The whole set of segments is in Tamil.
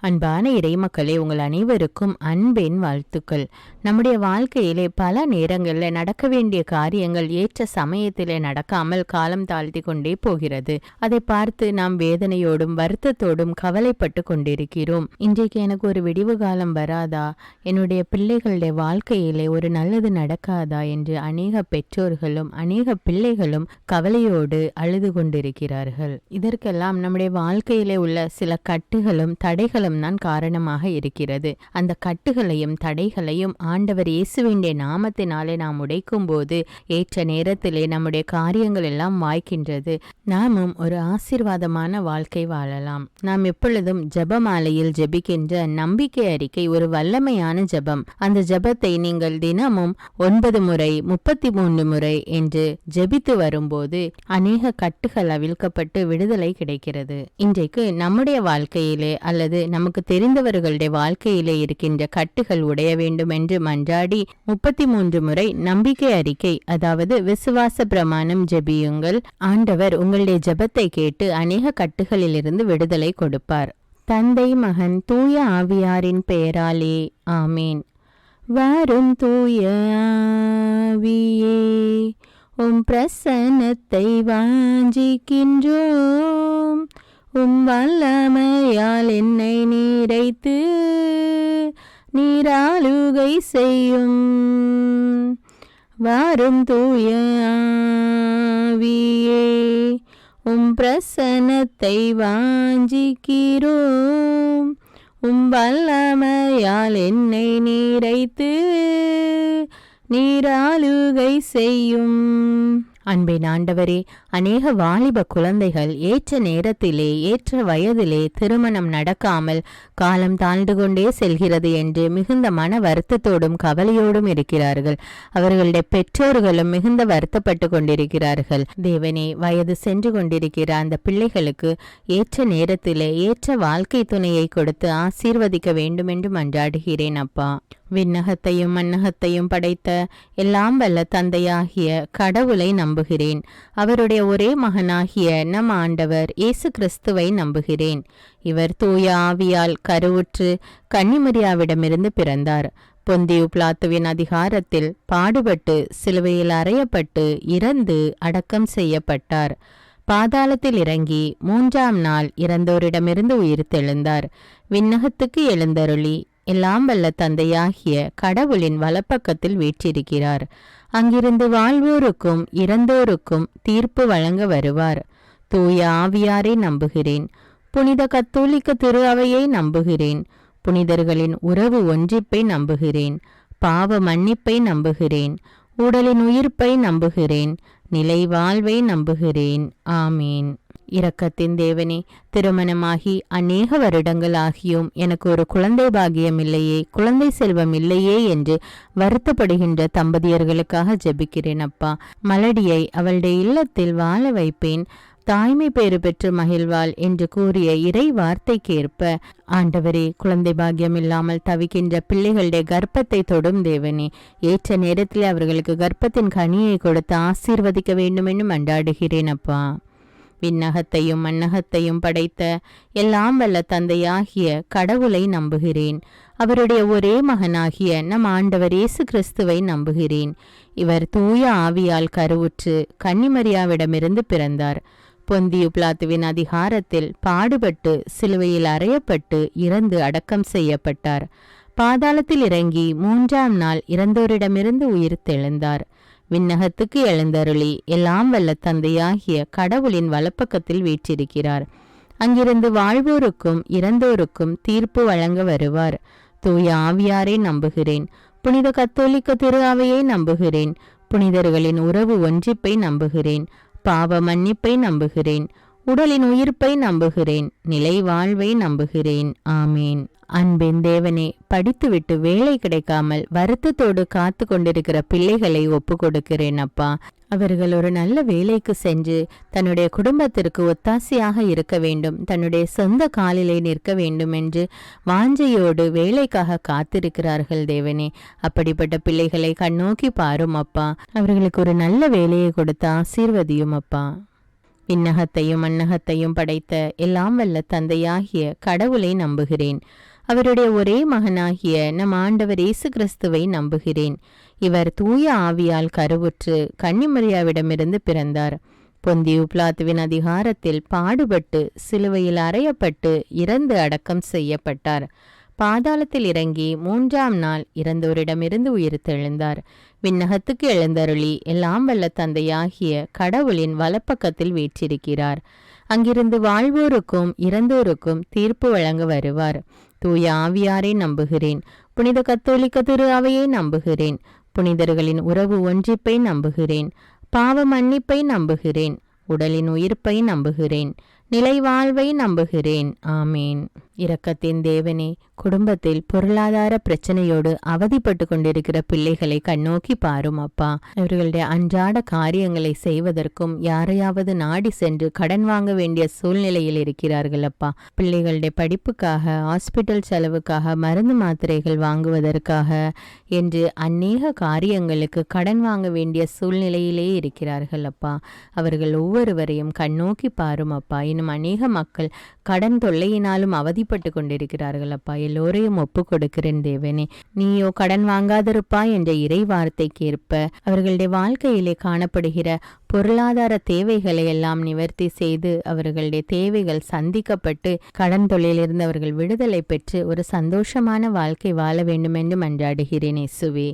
அன்பான இறைமக்களே, உங்கள் அனைவருக்கும் அன்பின் வாழ்த்துக்கள். நம்முடைய வாழ்க்கையிலே பல நேரங்களில் நடக்க வேண்டிய காரியங்கள் ஏற்ற சமயத்திலே நடக்காமல் காலம் தாழ்த்தி கொண்டே போகிறது. அதை பார்த்து நாம் வேதனையோடும் வருத்தத்தோடும் கவலைப்பட்டு கொண்டிருக்கிறோம். இன்றைக்கு எனக்கு ஒரு விடிவு காலம் வராதா, என்னுடைய பிள்ளைகளுடைய வாழ்க்கையிலே ஒரு நல்லது நடக்காதா என்று அநேக பெற்றோர்களும் அநேக பிள்ளைகளும் கவலையோடு அழுது கொண்டிருக்கிறார்கள். இதற்கெல்லாம் நம்முடைய வாழ்க்கையிலே உள்ள சில கட்டுகளும் தடைகளும் தான் காரணமாக இருக்கிறது. அந்த கட்டுகளையும் தடைகளையும் ஆண்டவர் இயேசுவின் நாமத்தினாலே நாம் உடைக்கும் போது ஏற்ற நேரத்திலே நம்முடைய காரியங்கள் எல்லாம் வாய்க்கின்றது. நாமும் ஒரு ஆசீர்வாதமான வாழ்க்கை வாழலாம். நாம் எப்பொழுதும் ஜெபமாலையில் ஜெபிக்கின்ற நம்பிக்கை அறிக்கை ஒரு வல்லமையான ஜெபம். அந்த ஜெபத்தை நீங்கள் தினமும் 9 முறை 33 முறை என்று ஜெபித்து வரும்போது அநேக கட்டுகள் அவிழ்க்கப்பட்டு விடுதலை கிடைக்கிறது. இன்றைக்கு நம்முடைய வாழ்க்கையிலே அல்லது நமக்கு தெரிந்தவர்களுடைய வாழ்க்கையிலே இருக்கின்ற கட்டுகள் உடைய வேண்டும் என்று மன்றாடி 33 முறை நம்பிக்கை அறிக்கை, அதாவது விசுவாச பிரமாணம் ஜெபியுங்கள். ஆண்டவர் உங்களுடைய ஜெபத்தை கேட்டு அநேக கட்டுகளிலிருந்து விடுதலை கொடுப்பார். தந்தை, மகன், தூய ஆவியாரின் பெயராலே ஆமேன். வரும் தூய ஆவியே, உம் பிரசன்னத்தை வாஞ்சிக்கின்றோம். உம் வல்லமையால் என்னை நீரைத்து நீராளுகை செய்யும். வரும் தூய ஆவியே, உம் பிரசன்னத்தை வாஞ்சிக்கிறோம். உம் வல்லமையால் என்னை நீரைத்து நீராளுகை செய்யும். அன்பின் ஆண்டவரே, அநேக வாலிப குழந்தைகள் ஏற்ற நேரத்திலே ஏற்ற வயதிலே திருமணம் நடக்காமல் காலம் தாழ்ந்து கொண்டே செல்கிறது என்று மிகுந்த மன வருத்தத்தோடும் கவலையோடும் இருக்கிறார்கள். அவர்களுடைய பெற்றோர்களும் மிகுந்த வருத்தப்பட்டு கொண்டிருக்கிறார்கள். தேவனே, வயது சென்று கொண்டிருக்கிற அந்த பிள்ளைகளுக்கு ஏற்ற நேரத்திலே ஏற்ற வாழ்க்கை துணையை கொடுத்து ஆசீர்வதிக்க வேண்டும் என்று மன்றாடுகிறேன் அப்பா. விண்ணகத்தையும் மண்ணகத்தையும் படைத்த எல்லாம் வல்ல தந்தையாகிய கடவுளை நம்புகிறேன். அவருடைய ஒரே மகனாகிய நம் ஆண்டவர் இயேசு கிறிஸ்துவை நம்புகிறேன். இவர் தூய ஆவியால் கருவுற்று கன்னிமரியாவிடமிருந்து பிறந்தார். பொந்தியு பிலாத்துவின் அதிகாரத்தில் பாடுபட்டு சிலுவையில் அறையப்பட்டு இறந்து அடக்கம் செய்யப்பட்டார். பாதாளத்தில் இறங்கி 3ஆம் நாள் இறந்தோரிடமிருந்து உயிர்த்தெழுந்தார். விண்ணகத்துக்கு எழுந்தருளி எல்லாம் வல்ல தந்தையாகிய கடவுளின் வலப்பக்கத்தில் வீற்றிருக்கிறார். அங்கிருந்து வாழ்வோருக்கும் இறந்தோருக்கும் தீர்ப்பு வழங்க வருவார். தூய ஆவியாரை நம்புகிறேன். புனித கத்தோலிக்க திரு அவையை நம்புகிறேன். புனிதர்களின் உறவு ஒன்றிப்பை நம்புகிறேன். பாவ மன்னிப்பை நம்புகிறேன். உடலின் உயிர்ப்பை நம்புகிறேன். நிலை வாழ்வை நம்புகிறேன். ஆமீன். இரக்கத்தின் தேவனே, திருமணமாகி அநேக வருடங்கள் ஆகியும் எனக்கு ஒரு குழந்தை பாகியம் இல்லையே, குழந்தை செல்வம் இல்லையே என்று வருத்தப்படுகின்ற தம்பதியர்களுக்காக ஜெபிக்கிறேன் அப்பா. மலடியை அவளுடைய இல்லத்தில் வாழ வைப்பேன், தாய்மை பேறு பெற்று மகிழ்வாள் என்று கூறிய இறை வார்த்தைக்கேற்ப ஆண்டவரே, குழந்தை பாக்கியம் இல்லாமல் தவிக்கின்ற பிள்ளைகளுடைய கர்ப்பத்தை தொடும் தேவனே, ஏற்ற நேரத்தில் அவர்களுக்கு கர்ப்பத்தின் கனியை கொடுத்து ஆசீர்வதிக்க வேண்டும் என்று மன்றாடுகிறேன் அப்பா. விண்ணகத்தையும் மண்ணகத்தையும் படைத்த எல்லாம் வல்ல தந்தையாகிய கடவுளை நம்புகிறேன். அவருடைய ஒரே மகனாகிய நம் ஆண்டவர் இயேசு கிறிஸ்துவை நம்புகிறேன். இவர் தூய ஆவியால் கருவுற்று கன்னிமரியாவிடமிருந்து பிறந்தார். பொந்தியு பிலாத்துவின் அதிகாரத்தில் பாடுபட்டு சிலுவையில் அறையப்பட்டு இறந்து அடக்கம் செய்யப்பட்டார். பாதாளத்தில் இறங்கி 3ஆம் நாள் இறந்தோரிடமிருந்து உயிர்த்தெழுந்தார். விண்ணகத்துக்கு எழுந்தருளி எல்லாம் வல்ல தந்தையாகிய கடவுளின் வலப்பக்கத்தில் வீற்றிருக்கிறார். அங்கிருந்து வாழ்வோருக்கும் இறந்தோருக்கும் தீர்ப்பு வழங்க வருவார். தூய ஆவியாரை நம்புகிறேன். புனித கத்தோலிக்க திரு அவையை நம்புகிறேன். புனிதர்களின் உறவு ஒன்றிப்பை நம்புகிறேன். பாவ மன்னிப்பை நம்புகிறேன். உடலின் உயிர்ப்பை நம்புகிறேன். நிலை வாழ்வை நம்புகிறேன். ஆமீன். அன்பின் தேவனே, படித்துவிட்டு வேலை கிடைக்காமல் வருத்தத்தோடு காத்து கொண்டிருக்கிற பிள்ளைகளை ஒப்பு கொடுக்கிறேன் அப்பா. அவர்கள் ஒரு நல்ல வேலைக்கு சென்று தன்னுடைய குடும்பத்திற்கு ஒத்தாசையாக இருக்க வேண்டும், தன்னுடைய சொந்த காலிலே நிற்க வேண்டும் என்று வாஞ்சையோடு வேலைக்காக காத்திருக்கிறார்கள் தேவனே. அப்படிப்பட்ட பிள்ளைகளை கண்ணோக்கி பாரும் அப்பா. அவர்களுக்கு ஒரு நல்ல வேலையை கொடுத்து ஆசீர்வதியும் அப்பா. விண்ணகத்தையும் மண்ணகத்தையும் படைத்த எல்லாம் வல்ல தந்தையாகிய கடவுளை நம்புகிறேன். அவருடைய ஒரே மகனாகிய நம் ஆண்டவர் இயேசு கிறிஸ்துவை நம்புகிறேன். இவர் தூய ஆவியால் கருவுற்று கன்னிமரியாவிடமிருந்து பிறந்தார். பொந்தியு பிலாத்துவின் அதிகாரத்தில் பாடுபட்டு சிலுவையில் அறையப்பட்டு இறந்து அடக்கம் செய்யப்பட்டார். பாதாளத்தில் இறங்கி 3ஆம் நாள் இறந்தோரிடமிருந்து உயிர்த்தெழுந்தார். விண்ணகத்துக்கு எழுந்தருளி எல்லாம் வல்ல தந்தையாகிய கடவுளின் வலப்பக்கத்தில் வீற்றிருக்கிறார். அங்கிருந்து வாழ்வோருக்கும் இறந்தோருக்கும் தீர்ப்பு வழங்க வருவார். தூய ஆவியாரை நம்புகிறேன். புனித கத்தோலிக்க திரு அவையை நம்புகிறேன். புனிதர்களின் உறவு ஒன்றிப்பை நம்புகிறேன். பாவ மன்னிப்பை நம்புகிறேன். உடலின் உயிர்ப்பை நம்புகிறேன். நிலை வாழ்வை நம்புகிறேன். ஆமேன். இரக்கத்தின் தேவனே, குடும்பத்தில் பொருளாதார பிரச்சனையோடு அவதிப்பட்டு கொண்டிருக்கிற பிள்ளைகளை கண்ணோக்கி பாரும் அப்பா. இவர்களுடைய அன்றாட காரியங்களை செய்வதற்கும் யாரையாவது நாடி சென்று கடன் வாங்க வேண்டிய சூழ்நிலையில் இருக்கிறார்கள் அப்பா. பிள்ளைகளுடைய படிப்புக்காக, ஹாஸ்பிட்டல் செலவுக்காக, மருந்து மாத்திரைகள் வாங்குவதற்காக என்று அநேக காரியங்களுக்கு கடன் வாங்க வேண்டிய சூழ்நிலையிலே இருக்கிறார்கள் அப்பா. அவர்கள் ஒவ்வொருவரையும் கண்ணோக்கி பாரும் அப்பா. இன்னும் அநேக மக்கள் கடன் தொல்லையினாலும் அவதிப்பட்டு கொண்டிருக்கிறார்கள் அப்பா. எல்லோரையும் ஒப்பு கொடுக்கிறேன் தேவனே. நீயோ கடன் வாங்காதிருப்பா என்ற இறை வார்த்தைக்கேற்ப அவர்களுடைய வாழ்க்கையிலே காணப்படுகிற பொருளாதார தேவைகளை எல்லாம் நிவர்த்தி செய்து அவர்களுடைய தேவைகள் சந்திக்கப்பட்டு கடன் தொல்லையிலிருந்து அவர்கள் விடுதலை பெற்று ஒரு சந்தோஷமான வாழ்க்கை வாழ வேண்டும் என்று மன்றாடுகிறேன் இயேசுவே.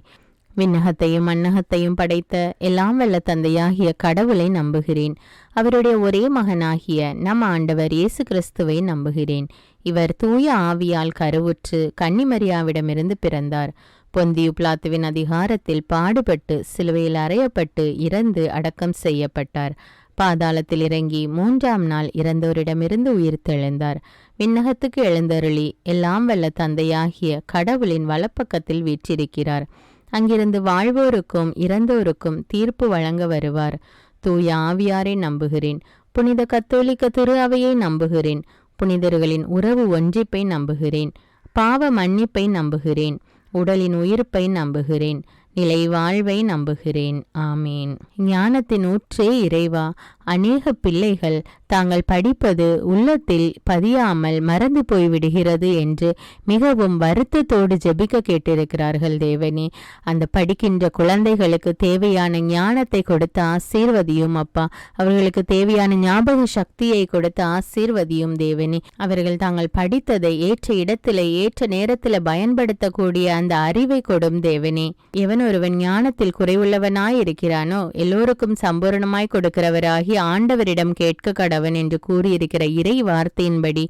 விண்ணகத்தையும் மண்ணகத்தையும் படைத்த எல்லாம் வல்ல தந்தையாகிய கடவுளை நம்புகிறேன். அவருடைய ஒரே மகனாகிய நம் ஆண்டவர் இயேசு கிறிஸ்துவை நம்புகிறேன். இவர் தூய ஆவியால் கருவுற்று கன்னிமரியாவிடமிருந்து பிறந்தார். பொந்தியு பிலாத்துவின் அதிகாரத்தில் பாடுபட்டு சிலுவையில் அறையப்பட்டு இறந்து அடக்கம் செய்யப்பட்டார். பாதாளத்தில் இறங்கி 3ஆம் நாள் இறந்தோரிடமிருந்து உயிர்த்தெழுந்தார். விண்ணகத்துக்கு எழுந்தருளி எல்லாம் வல்ல தந்தையாகிய கடவுளின் வலப்பக்கத்தில் வீற்றிருக்கிறார். அங்கிருந்து வாழ்வோருக்கும் இறந்தோருக்கும் தீர்ப்பு வழங்க வருவார். தூய ஆவியாரை நம்புகிறேன். புனித கத்தோலிக்க திரு அவையை நம்புகிறேன். புனிதர்களின் உறவு ஒன்றிப்பை நம்புகிறேன். பாவ மன்னிப்பை நம்புகிறேன். உடலின் உயிர்ப்பை நம்புகிறேன். நிலை வாழ்வை நம்புகிறேன். ஆமேன். ஞானத்தின் ஊற்றே இறைவா, அநேக பிள்ளைகள் தாங்கள் படிப்பது உள்ளத்தில் பதியாமல் மறந்து போய்விடுகிறது என்று மிகவும் வருத்தத்தோடு ஜெபிக்க கேட்டிருக்கிறார்கள் தேவனே. அந்த படிக்கின்ற குழந்தைகளுக்கு தேவையான ஞானத்தை கொடுத்து ஆசீர்வதியும் அப்பா. அவர்களுக்கு தேவையான ஞாபக சக்தியை கொடுத்து ஆசீர்வதியும் தேவனே. அவர்கள் தாங்கள் படித்ததை ஏற்ற இடத்துல ஏற்ற நேரத்தில் பயன்படுத்தக்கூடிய அந்த அறிவை கொடும் தேவனே. ஒருவன் ஞானத்தில் குறைவுள்ளவனாய் இருக்கிறானோ எல்லோருக்கும் சம்பூர்ணமாய் கொடுக்கிறவராகி ஆண்டவரிடம் கேட்க கடவன் என்று கூறியிருக்கிற இறை வார்த்தையின்படி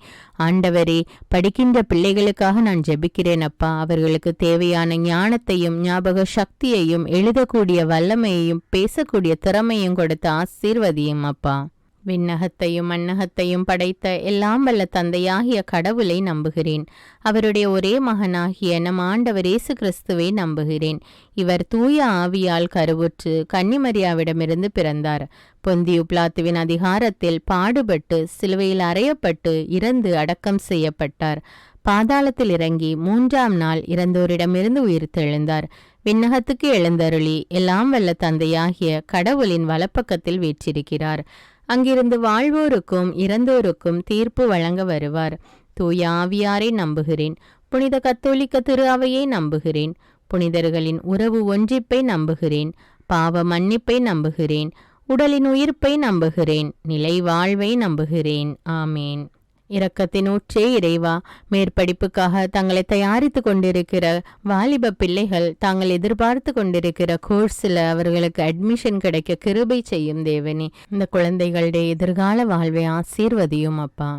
ஆண்டவரே, படிக்கின்ற பிள்ளைகளுக்காக நான் ஜெபிக்கிறேன் அப்பா. அவர்களுக்கு தேவையான ஞானத்தையும் ஞாபக சக்தியையும் எழுதக்கூடிய வல்லமையையும் பேசக்கூடிய திறமையும் கொடுத்து ஆசீர்வதியும் அப்பா. விண்ணகத்தையும் மண்ணகத்தையும் படைத்த எல்லாம் வல்ல தந்தையாகிய கடவுளை நம்புகிறேன். அவருடைய ஒரே மகனாகிய நம் ஆண்டவர் இயேசு கிறிஸ்துவை நம்புகிறேன். இவர் தூய ஆவியால் கருவுற்று கன்னிமரியாவிடமிருந்து பிறந்தார். பொந்தியு பிலாத்துவின் அதிகாரத்தில் பாடுபட்டு சிலுவையில் அறையப்பட்டு இறந்து அடக்கம் செய்யப்பட்டார். பாதாளத்தில் இறங்கி 3ஆம் நாள் இறந்தோரிடமிருந்து உயிர்த்தெழுந்தார். விண்ணகத்துக்கு எழுந்தருளி எல்லாம் வல்ல தந்தையாகிய கடவுளின் வலப்பக்கத்தில் வீற்றிருக்கிறார். அங்கிருந்து வாழ்வோருக்கும் இறந்தோருக்கும் தீர்ப்பு வழங்க வருவார். தூய ஆவியாரை நம்புகிறேன். புனித கத்தோலிக்க திரு அவையை நம்புகிறேன். புனிதர்களின் உறவு ஒன்றிப்பை நம்புகிறேன். பாவ மன்னிப்பை நம்புகிறேன். உடலின் உயிர்ப்பை நம்புகிறேன். நிலை வாழ்வை நம்புகிறேன். ஆமேன். இரக்கத்தின் ஊற்றே இறைவா, மேற்படிப்புக்காக தங்களை தயாரித்து கொண்டிருக்கிற வாலிப பிள்ளைகள் தாங்கள் எதிர்பார்த்து கொண்டிருக்கிற கோர்ஸில் அவர்களுக்கு அட்மிஷன் கிடைக்க கிருபை செய்யும் தேவனே. இந்த குழந்தைகளுடைய எதிர்கால வாழ்வை ஆசீர்வதியும் அப்பா.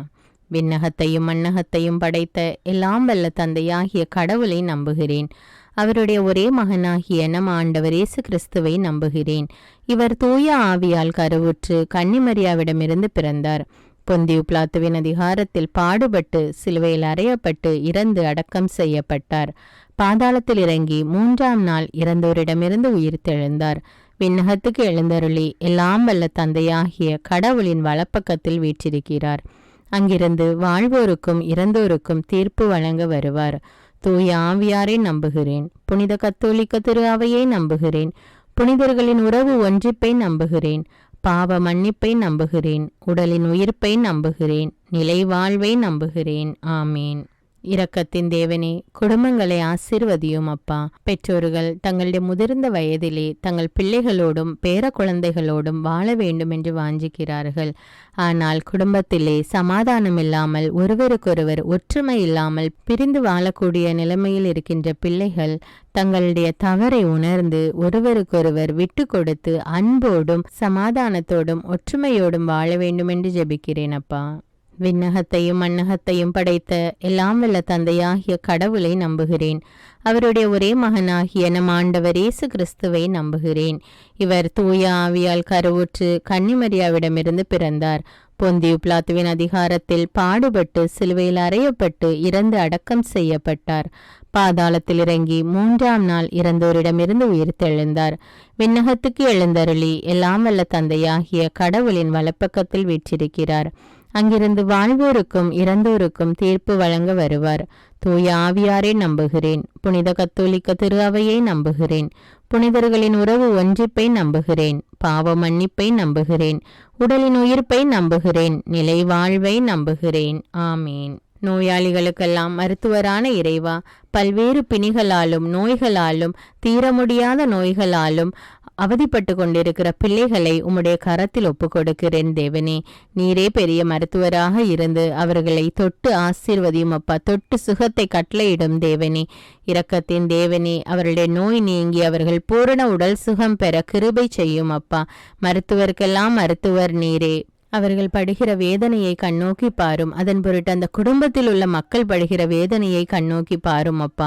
விண்ணகத்தையும் மண்ணகத்தையும் படைத்த எல்லாம் வல்ல தந்தையாகிய கடவுளை நம்புகிறேன். அவருடைய ஒரே மகனாகிய நம் ஆண்டவர் இயேசு கிறிஸ்துவை நம்புகிறேன். இவர் தூய ஆவியால் கருவுற்று கன்னிமரியாவிடமிருந்து பிறந்தார். பொந்தியு பிலாத்துவின் அதிகாரத்தில் பாடுபட்டு சிலுவையில் அறையப்பட்டு இறந்து அடக்கம் செய்யப்பட்டார். பாதாளத்தில் இறங்கி 3ஆம் நாள் இறந்தோரிடமிருந்து உயிர்த்தெழுந்தார். விண்ணகத்துக்கு எழுந்தருளி எல்லாம் வல்ல தந்தையாகிய கடவுளின் வலப்பக்கத்தில் வீற்றிருக்கிறார். அங்கிருந்து வாழ்வோருக்கும் இறந்தோருக்கும் தீர்ப்பு வழங்க வருவார். தூய ஆவியாரை நம்புகிறேன். புனித கத்தோலிக்க திரு அவையை நம்புகிறேன். புனிதர்களின் உறவு ஒன்றிப்பை நம்புகிறேன். பாவ மன்னிப்பை நம்புகிறேன். உடலின் உயிர்ப்பை நம்புகிறேன். நிலை வாழ்வை நம்புகிறேன். ஆமீன். இரக்கத்தின் தேவனே, குடும்பங்களை ஆசீர்வதியும் அப்பா. பெற்றோர்கள் தங்களுடைய முதிர்ந்த வயதிலே தங்கள் பிள்ளைகளோடும் பேர குழந்தைகளோடும் வாழ வேண்டும் என்று வாஞ்சிக்கிறார்கள். ஆனால் குடும்பத்திலே சமாதானம் இல்லாமல், ஒருவருக்கொருவர் ஒற்றுமை இல்லாமல் பிரிந்து வாழக்கூடிய நிலைமையில் இருக்கின்ற பிள்ளைகள் தங்களுடைய தவறை உணர்ந்து ஒருவருக்கொருவர் விட்டு கொடுத்து அன்போடும் சமாதானத்தோடும் ஒற்றுமையோடும் வாழ வேண்டும் என்று ஜெபிக்கிறேன் அப்பா. விண்ணகத்தையும் மண்ணகத்தையும் படைத்த எல்லாம் வல்ல தந்தையாகிய கடவுளை நம்புகிறேன். அவருடைய ஒரே மகனாகிய நம் ஆண்டவர் இயேசு கிறிஸ்துவை நம்புகிறேன். இவர் தூய ஆவியால் கருவுற்று கன்னிமரியாவிடமிருந்து பிறந்தார். பொந்தியு பிலாத்துவின் அதிகாரத்தில் பாடுபட்டு சிலுவையில் அறையப்பட்டு இறந்து அடக்கம் செய்யப்பட்டார். பாதாளத்தில் இறங்கி 3ஆம் நாள் இறந்தோரிடமிருந்து உயிர்த்தெழுந்தார். விண்ணகத்துக்கு எழுந்தருளி எல்லாம் வல்ல தந்தையாகிய கடவுளின் வலப்பக்கத்தில் வீற்றிருக்கிறார். அங்கிருந்து வாழ்வோருக்கும் இறந்தோருக்கும் தீர்ப்பு வழங்க வருவார். தூய ஆவியாரை நம்புகிறேன். புனித கத்தோலிக்க திரு அவையை நம்புகிறேன். புனிதர்களின் உறவு ஒன்றிப்பை நம்புகிறேன். பாவ மன்னிப்பை நம்புகிறேன். உடலின் உயிர்ப்பை நம்புகிறேன். நிலை வாழ்வை நம்புகிறேன். ஆமீன். நோயாளிகளுக்கெல்லாம் மருத்துவரான இறைவா, பல்வேறு பிணிகளாலும் நோய்களாலும் தீர முடியாத நோய்களாலும் அவதிப்பட்டு கொண்டிருக்கிற பிள்ளைகளை உம்முடைய கரத்தில் ஒப்புக்கொடுக்கிறேன் தேவனே. நீரே பெரிய மருத்துவராக இருந்து அவர்களை தொட்டு ஆசீர்வதியும் அப்பா. தொட்டு சுகத்தை கட்டளையிடும் தேவனே. இரக்கத்தின் தேவனே, அவர்களுடைய நோய் நீங்கி அவர்கள் பூரண உடல் சுகம் பெற கிருபை செய்யும் அப்பா. மருத்துவருக்கெல்லாம் மருத்துவர் நீரே. அவர்கள் படுகிற வேதனையை கண்ணோக்கி பாரும். அதன் பொருட்டு அந்த குடும்பத்தில் உள்ள மக்கள் படுகிற வேதனையை கண்ணோக்கி பாரும் அப்பா.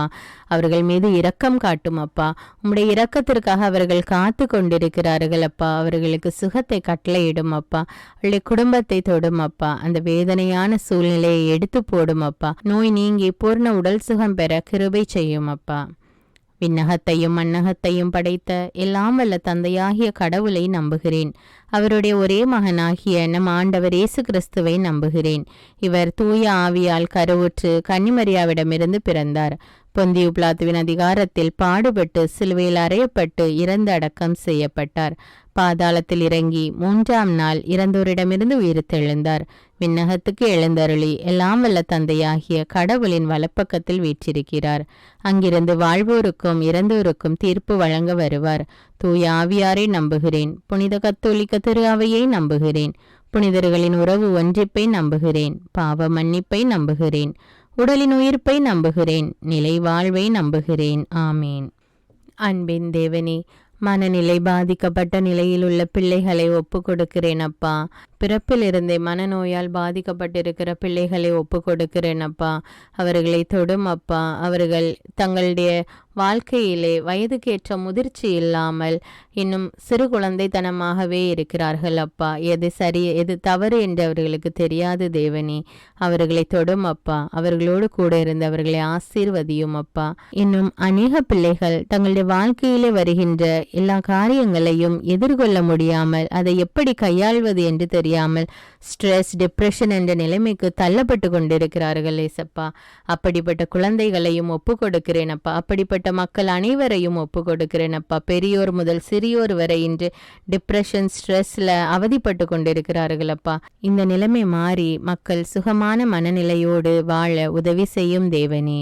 அவர்கள் மீது இரக்கம் காட்டும் அப்பா. உம்முடைய இரக்கத்திற்காக அவர்கள் காத்து கொண்டிருக்கிறார்கள் அப்பா. அவர்களுக்கு சுகத்தை கட்டளையிடும் அப்பா. அவருடைய குடும்பத்தை தொடும் அப்பா. அந்த வேதனையான சூழ்நிலையை எடுத்து போடும் அப்பா. நோய் நீங்கி பூர்ண உடல் சுகம் பெற கிருபை செய்யும் அப்பா. விண்ணகத்தையும் மண்ணகத்தையும் படைத்த எல்லாம் வல்ல தந்தையாகிய கடவுளை நம்புகிறேன். அவருடைய ஒரே மகனாகிய நம் ஆண்டவர் இயேசு கிறிஸ்துவை நம்புகிறேன். இவர் தூய ஆவியால் கருவுற்று கன்னிமரியாவிடமிருந்து பிறந்தார். பொந்தியு பிலாத்துவின் அதிகாரத்தில் பாடுபட்டு சிலுவையில் அறையப்பட்டு இறந்து அடக்கம் செய்யப்பட்டார். பாதாளத்தில் இறங்கி 3ஆம் நாள் இறந்தோரிடமிருந்து உயிர்த்தெழுந்தார். விண்ணகத்துக்கு எழுந்தருளி எல்லாம் வல்ல தந்தையாகிய கடவுளின் வலப்பக்கத்தில் வீற்றிருக்கிறார். அங்கிருந்து வாழ்வோருக்கும் இறந்தோருக்கும் தீர்ப்பு வழங்க வருவார். தூய ஆவியாரை நம்புகிறேன். புனித கத்தோலிக்க திரு அவையை நம்புகிறேன். புனிதர்களின் உறவு ஒன்றிப்பை நம்புகிறேன். பாவ மன்னிப்பை நம்புகிறேன். உடலின் உயிர்ப்பை நம்புகிறேன். நிலை வாழ்வை நம்புகிறேன். ஆமீன். அன்பின் தேவனே, மனநிலை பாதிக்கப்பட்ட நிலையில் உள்ள பிள்ளைகளை ஒப்பு கொடுக்கிறேன் அப்பா. பிறப்பிலிருந்தே மனநோயால் பாதிக்கப்பட்டிருக்கிற பிள்ளைகளை ஒப்பு கொடுக்கிறேன் அப்பா. அவர்களை தொடும் அப்பா. அவர்கள் தங்களுடைய வாழ்க்கையிலே வயதுக்கேற்ற முதிர்ச்சி இல்லாமல் இன்னும் சிறு குழந்தைத்தனமாகவே இருக்கிறார்கள் அப்பா. எது சரி எது தவறு என்று அவர்களுக்கு தெரியாது தேவனே. அவர்களை தொடும் அப்பா. அவர்களோடு கூட இருந்து அவர்களை ஆசீர்வதியும் அப்பா. இன்னும் அநேக பிள்ளைகள் தங்களுடைய வாழ்க்கையிலே வருகின்ற எல்லா காரியங்களையும் எதிர்கொள்ள முடியாமல் அதை எப்படி கையாள்வது என்று தெரியாமல் ஸ்ட்ரெஸ், டிப்ரெஷன் என்ற நிலைமைக்கு தள்ளப்பட்டு கொண்டிருக்கிறார்கள் ஏசப்பா. அப்படிப்பட்ட குழந்தைகளையும் ஒப்பு கொடுக்கிறேன் அப்பா. அப்படிப்பட்ட மக்கள் அனைவரையும் ஒப்பு கொடுக்கிறேன் அப்பா. பெரியோர் முதல் சிறியோர் வரை இன்று டிப்ரெஷன், ஸ்ட்ரெஸ்ல அவதிப்பட்டு கொண்டிருக்கிறார்கள் அப்பா. இந்த நிலைமை மாறி மக்கள் சுகமான மனநிலையோடு வாழ உதவி செய்யும் தேவனே.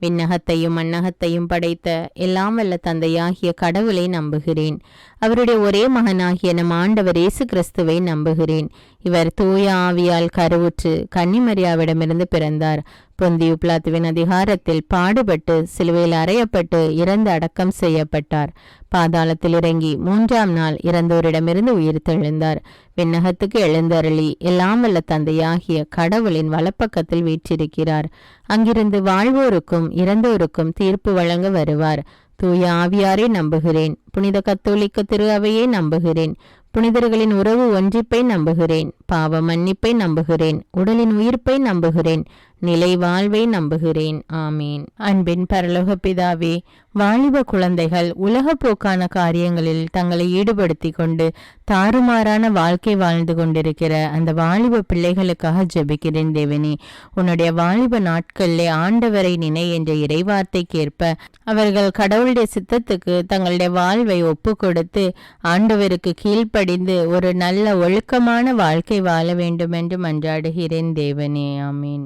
விண்ணகத்தையும் மண்ணகத்தையும் படைத்த எல்லாம் வல்ல தந்தையாகிய கடவுளை நம்புகிறேன். அவருடைய ஒரே மகனாகிய நம் ஆண்டவர் இயேசு கிறிஸ்துவை நம்புகிறேன். இவர் தூய ஆவியால் கருவுற்று கன்னிமரியாவிடமிருந்து பிறந்தார். பொந்தியு பிலாத்துவின் அதிகாரத்தில் பாடுபட்டு சிலுவையில் அறையப்பட்டு இறந்து அடக்கம் செய்யப்பட்டார். பாதாளத்தில் இறங்கி 3ஆம் நாள் இறந்தோரிடமிருந்து உயிர்த்தெழுந்தார். விண்ணகத்துக்கு எழுந்தருளி எல்லாம் வல்ல தந்தையாகிய கடவுளின் வலப்பக்கத்தில் வீற்றிருக்கிறார். அங்கிருந்து வாழ்வோருக்கும் இறந்தோருக்கும் தீர்ப்பு வழங்க வருவார். தூய ஆவியாரை நம்புகிறேன். புனித கத்தோலிக்க திரு அவையை நம்புகிறேன். புனிதர்களின் உறவு ஒன்றிப்பை நம்புகிறேன். பாவ மன்னிப்பை நம்புகிறேன். உடலின் உயிர்ப்பை நம்புகிறேன். நிலை வாழ்வை நம்புகிறேன். ஆமீன். அன்பின் பரலோக பிதாவே, வாலிப குழந்தைகள் உலக போக்கான காரியங்களில் தங்களை ஈடுபடுத்தி கொண்டு தாறுமாறான வாழ்க்கை வாழ்ந்து கொண்டிருக்கிற அந்த வாலிப பிள்ளைகளுக்காக ஜெபிக்கிறேன் தேவனே. உன்னுடைய வாலிப நாட்களிலே ஆண்டவரை நினை என்ற இறைவார்த்தைக்கேற்ப அவர்கள் கடவுளுடைய சித்தத்துக்கு தங்களுடைய வாழ்வை ஒப்பு கொடுத்து ஆண்டவருக்கு கீழ்ப்படி கீழ்ப்படிந்து ஒரு நல்ல ஒழுக்கமான வாழ்க்கை வாழ வேண்டும் என்று மன்றாடுகிறேன் தேவனே. ஆமீன்.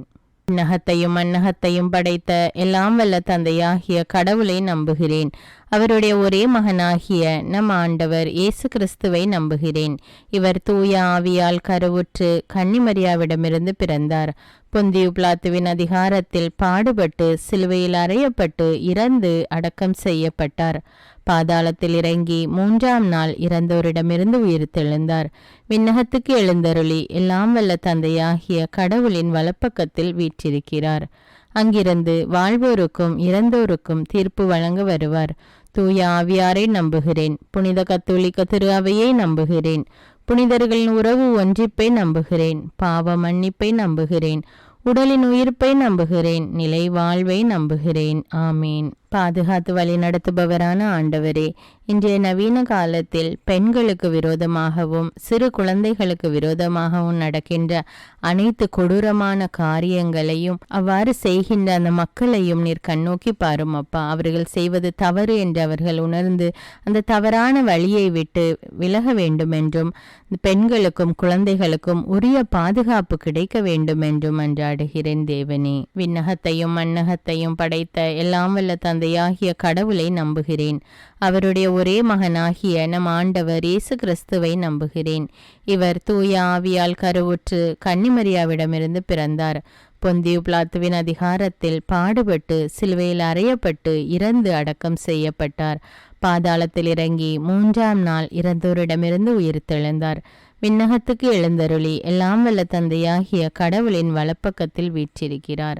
விண்ணகத்தையும் மண்ணகத்தையும் படைத்த எல்லாம் வல்ல தந்தையாகிய கடவுளை நம்புகிறேன். அவருடைய ஒரே மகனாகிய நம் ஆண்டவர் இயேசு கிறிஸ்துவை நம்புகிறேன். இவர் தூய ஆவியால் கருவுற்று கன்னிமரியாவிடமிருந்து பிறந்தார். பொந்தியு பிலாத்துவின் அதிகாரத்தில் பாடுபட்டு சிலுவையில் அறையப்பட்டு இறந்து அடக்கம் செய்யப்பட்டார். பாதாளத்தில் இறங்கி 3ஆம் நாள் இறந்தோரிடமிருந்து உயிர்த்தெழுந்தார். விண்ணகத்துக்கு எழுந்தருளி எல்லாம் வல்ல தந்தையாகிய கடவுளின் வலப்பக்கத்தில் வீற்றிருக்கிறார். அங்கிருந்து வாழ்வோருக்கும் இறந்தோருக்கும் தீர்ப்பு வழங்க வருவார். தூய ஆவியாரை நம்புகிறேன். புனித கத்தோலிக்க திரு அவையை நம்புகிறேன். புனிதர்களின் உறவு ஒன்றிப்பை நம்புகிறேன். பாவ மன்னிப்பை நம்புகிறேன். உடலின் உயிர்ப்பை நம்புகிறேன். நிலை வாழ்வை நம்புகிறேன். ஆமீன். பாதுகாத்து வழி நடத்துபவரான ஆண்டவரே, இன்றைய நவீன காலத்தில் பெண்களுக்கு விரோதமாகவும் சிறு குழந்தைகளுக்கு விரோதமாகவும் நடக்கின்ற அனைத்து கொடூரமான காரியங்களையும் அவ்வாறு செய்கின்ற அந்த மக்களையும் நீர் கண்ணோக்கி பாரும் அப்பா. அவர்கள் செய்வது தவறு என்று அவர்கள் உணர்ந்து அந்த தவறான வழியை விட்டு விலக வேண்டும் என்றும் பெண்களுக்கும் குழந்தைகளுக்கும் உரிய பாதுகாப்பு கிடைக்க வேண்டும் என்றும் மன்றாடுகிறேன் தேவனே. விண்ணகத்தையும் மண்ணகத்தையும் படைத்த எல்லாம் வல்ல தந்தையாகிய கடவுளை நம்புகிறேன். அவருடைய ஒரே மகனாகிய நம் ஆண்டவர் இயேசு கிறிஸ்துவை நம்புகிறேன். இவர் தூய ஆவியால் கருவுற்று கன்னிமரியாவிடமிருந்து பிறந்தார். பொந்தியு பிலாத்துவின் அதிகாரத்தில் பாடுபட்டு சிலுவையில் அறையப்பட்டு இறந்து அடக்கம் செய்யப்பட்டார். பாதாளத்தில் இறங்கி 3ஆம் நாள் இறந்தோரிடமிருந்து உயிர்த்தெழுந்தார். விண்ணகத்துக்கு எழுந்தருளி எல்லாம் வல்ல தந்தையாகிய கடவுளின் வலப்பக்கத்தில் வீற்றிருக்கிறார்.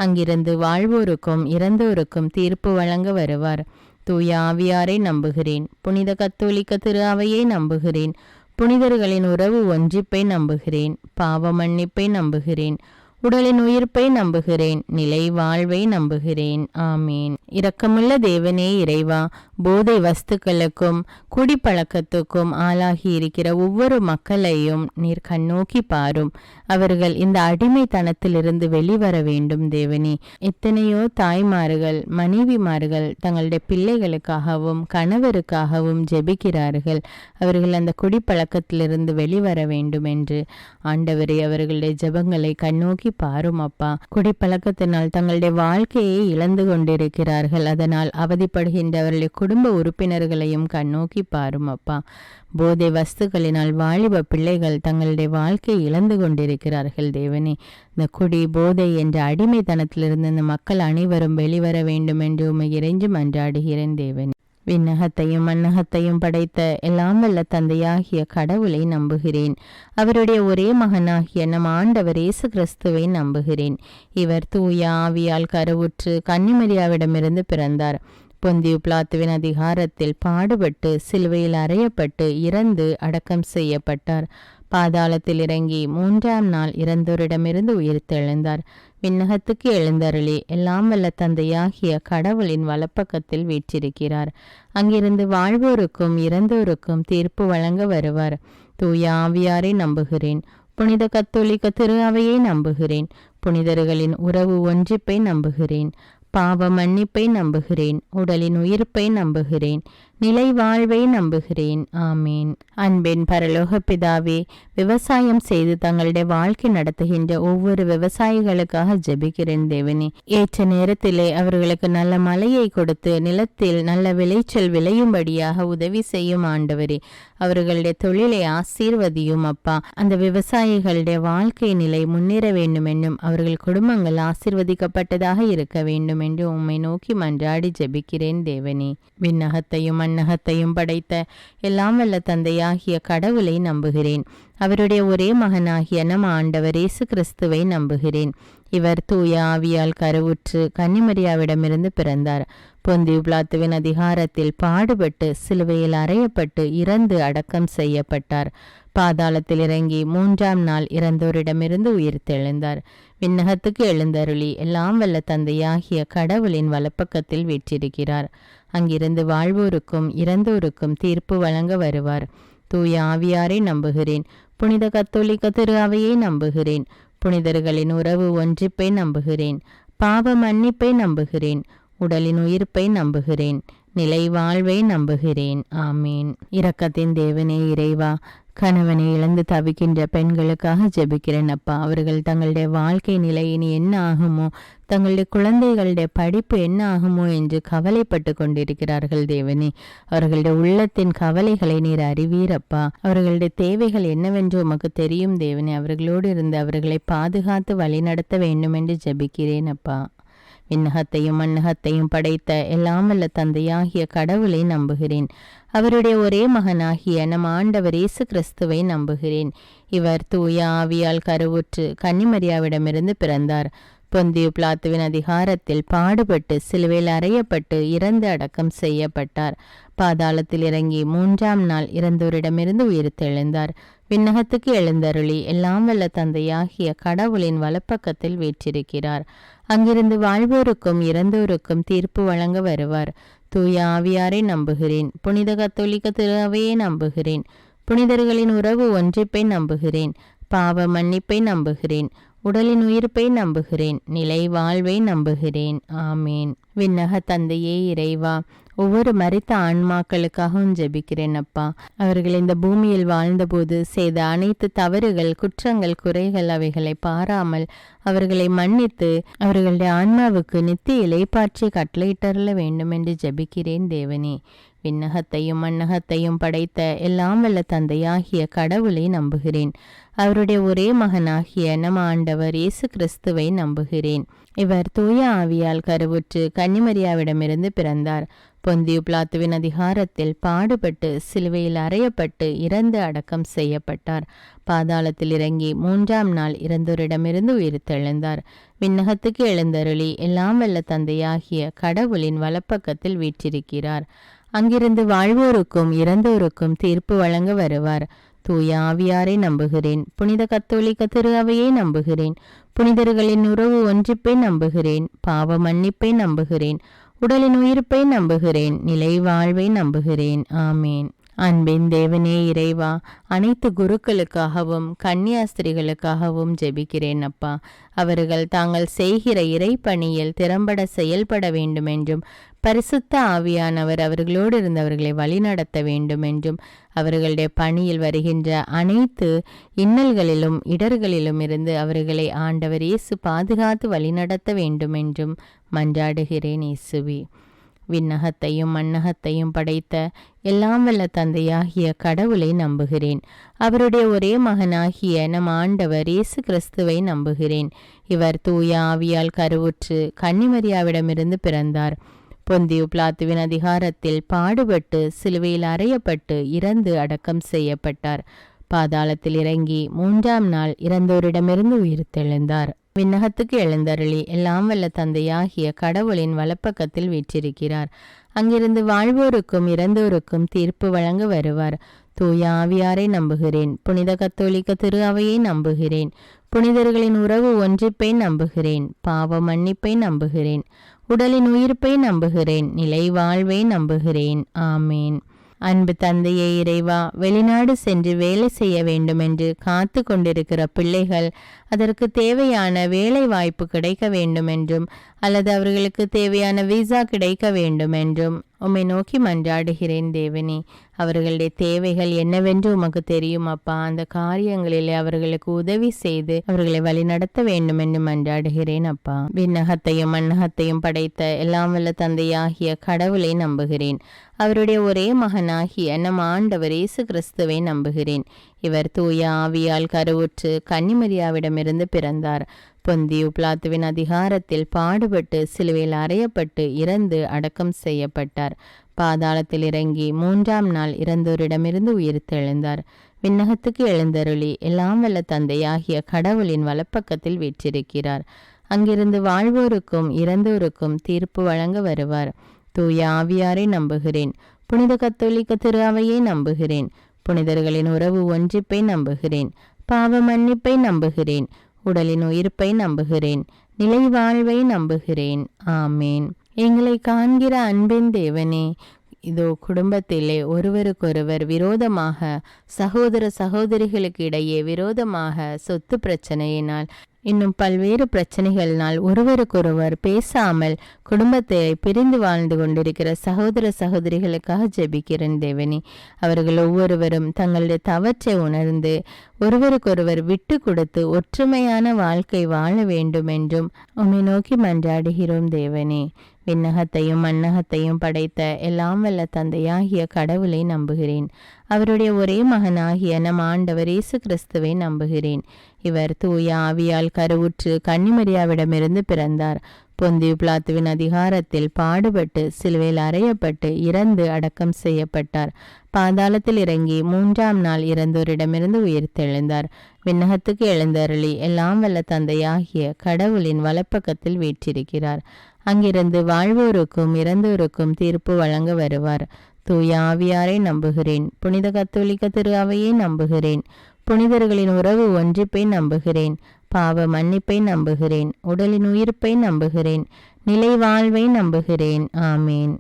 அங்கிருந்து வாழ்வோருக்கும் இறந்தோருக்கும் தீர்ப்பு வழங்க வருவார். தூய ஆவியாரை நம்புகிறேன். புனித கத்தோலிக்க திரு அவையை நம்புகிறேன். புனிதர்களின் உறவு ஒன்றிப்பை நம்புகிறேன். பாவ மன்னிப்பை நம்புகிறேன். உடலின் உயிர்ப்பை நம்புகிறேன். நிலை வாழ்வை நம்புகிறேன். ஆமீன். இரக்கமுள்ள தேவனே இறைவா, போதை வஸ்துக்களுக்கும் குடிப்பழக்கத்துக்கும் ஆளாகி இருக்கிற ஒவ்வொரு மக்களையும் நீர் கண்ணோக்கி பாரும். அவர்கள் இந்த அடிமைத்தனத்திலிருந்து வெளிவர வேண்டும் தேவனே. எத்தனையோ தாய்மார்கள் மனைவிமார்கள் தங்களுடைய பிள்ளைகளுக்காகவும் கணவருக்காகவும் ஜெபிக்கிறார்கள். அவர்கள் அந்த குடிப்பழக்கத்திலிருந்து வெளிவர வேண்டும் என்று ஆண்டவரே அவர்களுடைய ஜெபங்களை கண்ணோக்கி பாரும் அப்பா. குடிப்பழக்கத்தினால் தங்களுடைய வாழ்க்கையை இழந்து கொண்டிருக்கிறார்கள். அதனால் அவதிப்படுகின்றவர்களுடைய குடும்ப உறுப்பினர்களையும் கண்ணோக்கி பாரும் அப்பா. போதை வஸ்துக்களினால் வாலிப பிள்ளைகள் தங்களுடைய வாழ்க்கையை இழந்து கொண்டிருக்கிறார்கள் தேவனே. இந்த குடி போதை என்ற அடிமைத்தனத்திலிருந்து இந்த மக்கள் அனைவரும் வெளிவர வேண்டும் என்று உம்மை இறைஞ்சி மன்றாடுகிறேன் தேவனே. விண்ணகத்தையும் மண்ணகத்தையும் படைத்த எல்லாம் வல்ல தந்தையாகிய கடவுளை நம்புகிறேன். அவருடைய ஒரே மகனாகிய நம் ஆண்டவர் இயேசு கிறிஸ்துவை நம்புகிறேன். இவர் தூய ஆவியால் கருவுற்று கன்னிமரியாவிடமிருந்து பிறந்தார். பொந்தியு பிலாத்துவின் அதிகாரத்தில் பாடுபட்டு சிலுவையில் அறையப்பட்டு இறந்து அடக்கம் செய்யப்பட்டார். பாதாளத்தில் இறங்கி 3ஆம் நாள் இறந்தோரிடமிருந்து உயிர்த்தெழுந்தார். விண்ணகத்துக்கு எழுந்தருளி எல்லாம் வல்ல தந்தையாகிய கடவுளின் வலப்பக்கத்தில் வீற்றிருக்கிறார். அங்கிருந்து வாழ்வோருக்கும் இறந்தோருக்கும் தீர்ப்பு வழங்க வருவார். தூய ஆவியாரை நம்புகிறேன். புனித கத்தோலிக்க திரு அவையை நம்புகிறேன். புனிதர்களின் உறவு ஒன்றிப்பை நம்புகிறேன். பாவ மன்னிப்பை நம்புகிறேன். உடலின் உயிர்ப்பை நம்புகிறேன். நிலை வாழ்வை நம்புகிறேன். ஆமீன். அன்பின் பரலோக பிதாவே, விவசாயம் செய்து தங்களுடைய வாழ்க்கை நடத்துகின்ற ஒவ்வொரு விவசாயிகளுக்காக ஜெபிக்கிறேன் தேவனே. ஏற்ற நேரத்திலே அவர்களுக்கு நல்ல மழையை கொடுத்து நிலத்தில் நல்ல விளைச்சல் விளையும்படியாக உதவி செய்யும் ஆண்டவரே. அவர்களுடைய தொழிலை ஆசீர்வதியும் அப்பா. அந்த விவசாயிகளுடைய வாழ்க்கை நிலை முன்னேற வேண்டும் என்னும் அவர்கள் குடும்பங்கள் ஆசீர்வதிக்கப்பட்டதாக இருக்க வேண்டும் என்று உம்மை நோக்கி மன்றாடி ஜெபிக்கிறேன் தேவனே. விண்ணகத்தையும் மண்ணகத்தையும் படைத்த எல்லாம் வல்ல தந்தையாகிய கடவுளை நம்புகிறேன். அவருடைய ஒரே மகனாகிய நம் ஆண்டவர் இயேசு கிறிஸ்துவை நம்புகிறேன். இவர் தூய ஆவியால் கருவுற்று கன்னிமரியாவிடமிருந்து பிறந்தார். பொந்தியு பிலாத்துவின் அதிகாரத்தில் பாடுபட்டு சிலுவையில் அறையப்பட்டு இறந்து அடக்கம் செய்யப்பட்டார். பாதாளத்தில் இறங்கி 3ஆம் நாள் இறந்தோரிடமிருந்து உயிர்த்தெழுந்தார். விண்ணகத்துக்கு எழுந்தருளி எல்லாம் வல்ல தந்தையாகிய கடவுளின் வலப்பக்கத்தில் வீற்றிருக்கிறார். அங்கிருந்து வாழ்வோருக்கும் இறந்தோருக்கும் தீர்ப்பு வழங்க வருவார். தூய ஆவியாரை நம்புகிறேன். புனித கத்தோலிக்க திரு அவையை நம்புகிறேன். புனிதர்களின் உறவு ஒன்றிப்பை நம்புகிறேன். பாவ மன்னிப்பை நம்புகிறேன். உடலின் உயிர்ப்பை நம்புகிறேன். நிலை வாழ்வை நம்புகிறேன். ஆமீன். இரக்கத்தின் தேவனே இறைவா, கணவனை இழந்து தவிக்கின்ற பெண்களுக்காக ஜெபிக்கிறேன் அப்பா. அவர்கள் தங்களுடைய வாழ்க்கை நிலை இனி என்ன ஆகுமோ, தங்களுடைய குழந்தைகளுடைய படிப்பு என்ன ஆகுமோ என்று கவலைப்பட்டு கொண்டிருக்கிறார்கள் தேவனே. அவர்களுடைய உள்ளத்தின் கவலைகளை நீர் அறிவீரப்பா. அவர்களுடைய தேவைகள் என்னவென்று உமக்கு தெரியும் தேவனே. அவர்களோடு இருந்து அவர்களை பாதுகாத்து வழிநடத்த வேண்டும் என்று ஜெபிக்கிறேன் அப்பா. விண்ணகத்தையும் மண்ணகத்தையும் படைத்த எல்லாம் வல்ல தந்தையாகிய கடவுளை நம்புகிறேன். அவருடைய ஒரே மகனாகிய நம் ஆண்டவர் இயேசு கிறிஸ்துவை நம்புகிறேன். இவர் தூய ஆவியால் கருவுற்று கன்னிமரியாவிடமிருந்து பிறந்தார். பொந்தியு பிலாத்துவின் அதிகாரத்தில் பாடுபட்டு சிலுவையில் அறையப்பட்டு இறந்து அடக்கம் செய்யப்பட்டார். பாதாளத்தில் இறங்கி 3ஆம் நாள் இறந்தோரிடமிருந்து உயிர்த்தெழுந்தார். விண்ணகத்துக்கு எழுந்தருளி எல்லாம் வல்ல தந்தையாகிய கடவுளின் வலப்பக்கத்தில் வீற்றிருக்கிறார். அங்கிருந்து வாழ்வோருக்கும் இறந்தோருக்கும் தீர்ப்பு வழங்க வருவார். தூய ஆவியாரை நம்புகிறேன். புனித கத்தோலிக்க திருவையை நம்புகிறேன். புனிதர்களின் உறவு ஒன்றிப்பை நம்புகிறேன். பாவ மன்னிப்பை நம்புகிறேன். உடலின் உயிர்ப்பை நம்புகிறேன். நிலை வாழ்வை நம்புகிறேன். ஆமேன். விண்ணக தந்தையே இறைவா, ஒவ்வொரு மரித்த ஆன்மாக்களுக்காகவும் ஜெபிக்கிறேன் அப்பா. அவர்கள் இந்த பூமியில் வாழ்ந்தபோது செய்த அனைத்து தவறுகள், குற்றங்கள், குறைகள் அவைகளை பாராமல் அவர்களை மன்னித்து அவர்களுடைய ஆன்மாவுக்கு நித்திய இளைப்பாற்றி கட்டளையிட்டருள வேண்டும் என்று ஜெபிக்கிறேன் தேவனே. விண்ணகத்தையும் மண்ணகத்தையும் படைத்த எல்லாம் வல்ல தந்தையாகிய கடவுளை நம்புகிறேன். அவருடைய ஒரே மகனாகிய நம் ஆண்டவர் இயேசு கிறிஸ்துவை நம்புகிறேன். இவர் தூய ஆவியால் கருவுற்று கன்னிமரியாவிடமிருந்து பிறந்தார். பொந்தியு பிலாத்துவின் அதிகாரத்தில் பாடுபட்டு சிலுவையில் அறையப்பட்டு இறந்து அடக்கம் செய்யப்பட்டார். பாதாளத்தில் இறங்கி 3ஆம் நாள் இறந்தோரிடமிருந்து உயிர்த்தெழுந்தார். விண்ணகத்துக்கு எழுந்தருளி எல்லாம் வல்ல தந்தையாகிய கடவுளின் வலப்பக்கத்தில் வீற்றிருக்கிறார். அங்கிருந்து வாழ்வோருக்கும் இறந்தோருக்கும் தீர்ப்பு வழங்க வருவார். தூய ஆவியாரை நம்புகிறேன். புனித கத்தோலிக்க திரு அவையை நம்புகிறேன். புனிதர்களின் உறவு ஒன்றிப்பை நம்புகிறேன். பாவ மன்னிப்பை நம்புகிறேன். உடலின் உயிர்ப்பை நம்புகிறேன். நிலை வாழ்வை நம்புகிறேன். ஆமேன். அன்பின் தேவனே இறைவா, அனைத்து குருக்களுக்காகவும் கன்னியாஸ்திரிகளுக்காகவும் ஜெபிக்கிறேன் அப்பா. அவர்கள் தாங்கள் செய்கிற இறைப்பணியில் திறம்பட செயல்பட வேண்டும் என்றும் பரிசுத்த ஆவியானவர் அவர்களோடு இருந்தவர்களை வழிநடத்த வேண்டும் என்றும் அவர்களுடைய பணியில் வருகின்ற அனைத்து இன்னல்களிலும் இடர்களிலும் இருந்து அவர்களை ஆண்டவர் இயேசு பாதுகாத்து வழிநடத்த வேண்டும் என்றும் மன்றாடுகிறேன் இயேசுவே. விண்ணகத்தையும் மண்ணகத்தையும் படைத்த எல்லாம் வல்ல தந்தையாகிய கடவுளை நம்புகிறேன். அவருடைய ஒரே மகனாகிய நம் ஆண்டவர் இயேசு கிறிஸ்துவை நம்புகிறேன். இவர் தூய ஆவியால் கருவுற்று கன்னிமரியாவிடமிருந்து பிறந்தார். பொந்தியு பிலாத்துவின் அதிகாரத்தில் பாடுபட்டு சிலுவையில் அறையப்பட்டு இறந்து அடக்கம் செய்யப்பட்டார். பாதாளத்தில் இறங்கி 3ஆம் நாள் இறந்தோரிடமிருந்து உயிர்த்தெழுந்தார். விண்ணகத்துக்கு எழுந்தருளி எல்லாம் வல்ல தந்தையாகிய கடவுளின் வலப்பக்கத்தில் வீற்றிருக்கிறார். அங்கிருந்து வாழ்வோருக்கும் இறந்தோருக்கும் தீர்ப்பு வழங்க வருவார். தூய ஆவியாரை நம்புகிறேன். புனித கத்தோலிக்க திரு அவையை நம்புகிறேன். புனிதர்களின் உறவு ஒன்றிப்பை நம்புகிறேன். பாவ மன்னிப்பை நம்புகிறேன். உடலின் உயிர்ப்பை நம்புகிறேன். நிலை வாழ்வை நம்புகிறேன். ஆமேன். அன்பு தந்தையே இறைவா, வெளிநாடு சென்று வேலை செய்ய வேண்டும் என்று காத்து கொண்டிருக்கிற பிள்ளைகள் அதற்கு தேவையான வேலை வாய்ப்பு கிடைக்க வேண்டும் என்றும் அல்லது அவர்களுக்கு தேவையான விசா கிடைக்க வேண்டும் என்றும் உம்மை நோக்கி மன்றாடுகிறேன் தேவனே. அவர்களுடைய தேவைகள் என்னவென்று உமக்கு தெரியும் அப்பா. அந்த காரியங்களிலே அவர்களுக்கு உதவி செய்து அவர்களை வழிநடத்த வேண்டும் என்று மன்றாடுகிறேன் அப்பா. விண்ணகத்தையும் மண்ணகத்தையும் படைத்த எல்லாம் வல்ல தந்தையாகிய கடவுளை நம்புகிறேன். அவருடைய ஒரே மகனாகிய நம் ஆண்டவர் இயேசு கிறிஸ்துவை நம்புகிறேன். இவர் தூய ஆவியால் கருவுற்று கன்னிமரியாவிடமிருந்து பிறந்தார். பொந்தியு பிலாத்துவின் அதிகாரத்தில் பாடுபட்டு சிலுவையில் அறையப்பட்டு இறந்து அடக்கம் செய்யப்பட்டார். பாதாளத்தில் இறங்கி 3ஆம் நாள் இறந்தோரிடமிருந்து உயிர்த்தெழுந்தார். விண்ணகத்துக்கு எழுந்தருளி எல்லாம் வல்ல தந்தையாகிய கடவுளின் வலப்பக்கத்தில் வீற்றிருக்கிறார். அங்கிருந்து வாழ்வோருக்கும் இறந்தோருக்கும் தீர்ப்பு வழங்க வருவார். தூய ஆவியாரை நம்புகிறேன். புனித கத்தோலிக்க திரு அவையை நம்புகிறேன். புனிதர்களின் உறவு ஒன்றிப்பை நம்புகிறேன். பாவ மன்னிப்பை நம்புகிறேன். உடலின் உயிர்ப்பை நம்புகிறேன். நிலை வாழ்வை நம்புகிறேன். ஆமேன். எங்களை காண்கிற அன்பின் தேவனே, இதோ குடும்பத்திலே ஒருவருக்கொருவர் விரோதமாக, சகோதர சகோதரிகளுக்கு இடையே விரோதமாக சொத்து பிரச்சனையினால் இன்னும் பல்வேறு பிரச்சனைகளினால் ஒருவருக்கொருவர் பேசாமல் குடும்பத்தை பிரிந்து வாழ்ந்து கொண்டிருக்கிற சகோதர சகோதரிகளுக்காக ஜெபிக்கிறேன் தேவனே. அவர்கள் ஒவ்வொருவரும் தங்களுடைய தவற்றை உணர்ந்து ஒருவருக்கொருவர் விட்டு கொடுத்து ஒற்றுமையான வாழ்க்கை வாழ வேண்டும் என்றும் உம்மை நோக்கி மன்றாடுகிறோம் தேவனே. விண்ணகத்தையும் மண்ணகத்தையும் படைத்த எல்லாம் வல்ல தந்தையாகிய கடவுளை நம்புகிறேன். அவருடைய ஒரே மகனாகிய நம் ஆண்டவர் இயேசு கிறிஸ்துவை நம்புகிறேன். இவர் தூய ஆவியால் கருவுற்று கன்னிமரியாவிடமிருந்து பிறந்தார். பொந்தியு பிலாத்துவின் அதிகாரத்தில் பாடுபட்டு சிலுவையில் அறையப்பட்டு இறந்து அடக்கம் செய்யப்பட்டார். பாதாளத்தில் இறங்கி 3ஆம் நாள் இறந்தோரிடமிருந்து உயிர்த்தெழுந்தார். விண்ணகத்துக்கு எழுந்தருளி எல்லாம் வல்ல தந்தையாகிய கடவுளின் வலப்பக்கத்தில் வீற்றிருக்கிறார். அங்கிருந்து வாழ்வோருக்கும் இறந்தோருக்கும் தீர்ப்பு வழங்க வருவார். தூய ஆவியாரை நம்புகிறேன். புனித கத்தோலிக்க திரு அவையை நம்புகிறேன். புனிதர்களின் உறவு ஒன்றிப்பை நம்புகிறேன். பாவ மன்னிப்பை நம்புகிறேன். உடலின் உயிர்ப்பை நம்புகிறேன். நிலை வாழ்வை நம்புகிறேன். ஆமேன்.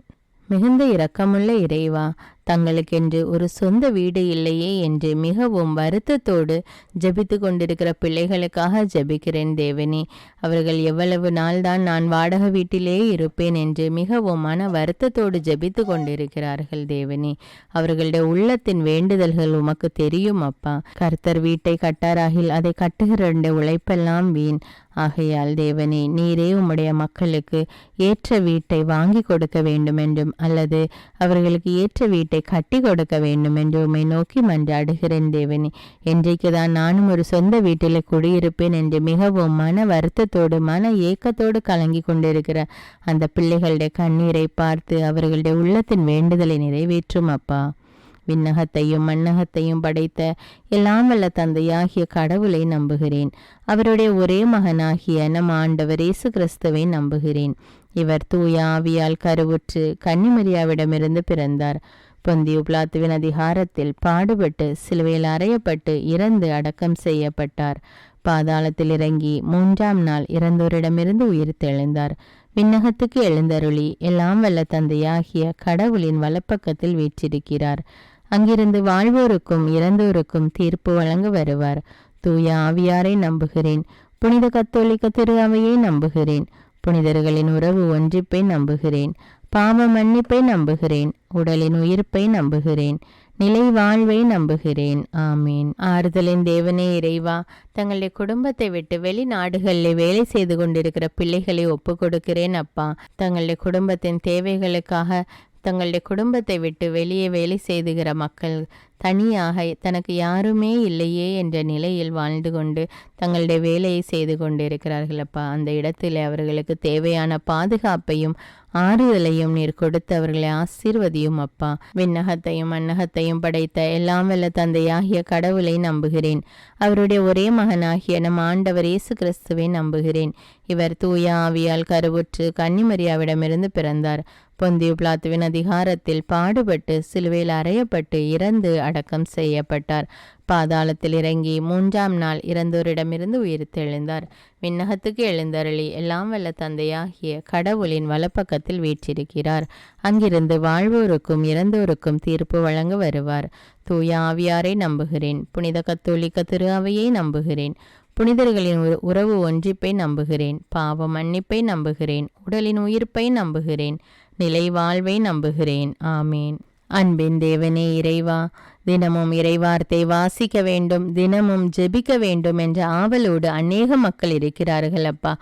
மிகுந்த இரக்கமுள்ள இறைவா, தங்களுக்கென்று ஒரு சொந்த வீடு இல்லையே என்று மிகவும் வருத்தத்தோடு ஜெபித்து கொண்டிருக்கிற பிள்ளைகளுக்காக ஜெபிக்கிறேன் தேவனே. அவர்கள் எவ்வளவு நாள்தான் நான் வாடகை வீட்டிலே இருப்பேன் என்று மிகவும் மன வருத்தத்தோடு ஜெபித்து கொண்டிருக்கிறார்கள் தேவனே. அவர்களுடைய உள்ளத்தின் வேண்டுதல்கள் உமக்கு தெரியும் அப்பா. கர்த்தர் வீட்டை கட்டாராகில் அதை கட்டுகிற உழைப்பெல்லாம் வீண். ஆகையால் தேவனே, நீரே உம்முடைய மக்களுக்கு ஏற்ற வீட்டை வாங்கி கொடுக்க வேண்டும் என்றும் அல்லது அவர்களுக்கு ஏற்ற வீட்டை கட்டி கொடுக்க வேண்டும் என்று உம்மை நோக்கி மன்றாடுகிறேன் தேவனே. என்றைக்குதான் நானும் ஒரு சொந்த வீட்டில் குடியிருப்பேன் என்று மிகவும் மன வருத்தத்தோடு மன ஏக்கத்தோடு கலங்கி கொண்டிருக்கிற அந்த பிள்ளைகளுடைய கண்ணீரை பார்த்து அவர்களுடைய உள்ளத்தின் வேண்டுதலை நிறைவேற்றும் அப்பா. விண்ணகத்தையும் மண்ணகத்தையும் படைத்த எல்லாம் வல்ல தந்தையாகிய கடவுளை நம்புகிறேன். அவருடைய ஒரே மகனாகிய நம் ஆண்டவர் இயேசு கிறிஸ்துவை நம்புகிறேன். இவர் தூய ஆவியால் கருவுற்று கன்னிமரியாவிடமிருந்து பிறந்தார். பொந்தியு பிலாத்துவின் அதிகாரத்தில் பாடுபட்டு சிலுவையில் அறையப்பட்டு இறந்து அடக்கம் செய்யப்பட்டார். பாதாளத்தில் இறங்கி 3ஆம் நாள் இறந்தோரிடமிருந்து உயிர்த்தெழுந்தார். விண்ணகத்துக்கு எழுந்தருளி எல்லாம் வல்ல தந்தையாகிய கடவுளின் வலப்பக்கத்தில் வீற்றிருக்கிறார். அங்கிருந்து வாழ்வோருக்கும் இறந்தோருக்கும் தீர்ப்பு வழங்க வருவார். தூய ஆவியாரை நம்புகிறேன். புனித கத்தோலிக்க திரு அவையை நம்புகிறேன். புனிதர்களின் உறவு ஒன்றிப்பை நம்புகிறேன். பாவ மன்னிப்பை நம்புகிறேன். உடலின் உயிர்ப்பை நம்புகிறேன். நிலை வாழ்வை நம்புகிறேன். ஆமீன். ஆறுதலின் தேவனே இறைவா, தங்களுடைய குடும்பத்தை விட்டு வெளிநாடுகளில் வேலை செய்து கொண்டிருக்கிற பிள்ளைகளை ஒப்பு கொடுக்கிறேன் அப்பா. தங்களுடைய குடும்பத்தின் தேவைகளுக்காக தங்களுடைய குடும்பத்தை விட்டு வெளியே வேலை செய்துகிற மக்கள் தனியாக தனக்கு யாருமே இல்லையே என்ற நிலையில் வாழ்ந்து கொண்டு தங்களுடைய வேலையை செய்து கொண்டிருக்கிறார்கள் அப்பா. அந்த இடத்தில் அவர்களுக்கு தேவையான பாதுகாப்பையும் ஆறுதலையும் நீர் கொடுத்து அவர்களை ஆசீர்வதியும் அப்பா. விண்ணகத்தையும் மண்ணகத்தையும் படைத்த எல்லாம் வல்ல தந்தையாகிய கடவுளை நம்புகிறேன். அவருடைய ஒரே மகனாகிய நம் ஆண்டவர் இயேசு கிறிஸ்துவை நம்புகிறேன். இவர் தூய ஆவியால் கருவுற்று கன்னிமரியாவிடமிருந்து பிறந்தார். பொந்தியு பிலாத்துவின் அதிகாரத்தில் பாடுபட்டு சிலுவையில் அறையப்பட்டு இறந்து அடக்கம் செய்யப்பட்டார். பாதாளத்தில் இறங்கி 3ஆம் நாள் இறந்தோரிடமிருந்து உயிர்த்தெழுந்தார். விண்ணகத்துக்கு எழுந்தருளி எல்லாம் வல்ல தந்தையாகிய கடவுளின் வலப்பக்கத்தில் வீற்றிருக்கிறார். அங்கிருந்து வாழ்வோருக்கும் இறந்தோருக்கும் தீர்ப்பு வழங்க வருவார். தூய ஆவியாரை நம்புகிறேன். புனித கத்தோலிக்க திரு அவையை நம்புகிறேன். புனிதர்களின் உறவு ஒன்றிப்பை நம்புகிறேன். பாவ மன்னிப்பை நம்புகிறேன். உடலின் உயிர்ப்பை நம்புகிறேன். நிலை வாழ்வை நம்புகிறேன். ஆமேன். அன்பின் தேவனே இறைவா, தினமும் இறைவார்த்தை வாசிக்க வேண்டும், தினமும் ஜெபிக்க வேண்டும் என்ற ஆவலோடு அநேக மக்கள் இருக்கிறார்கள் அப்பா.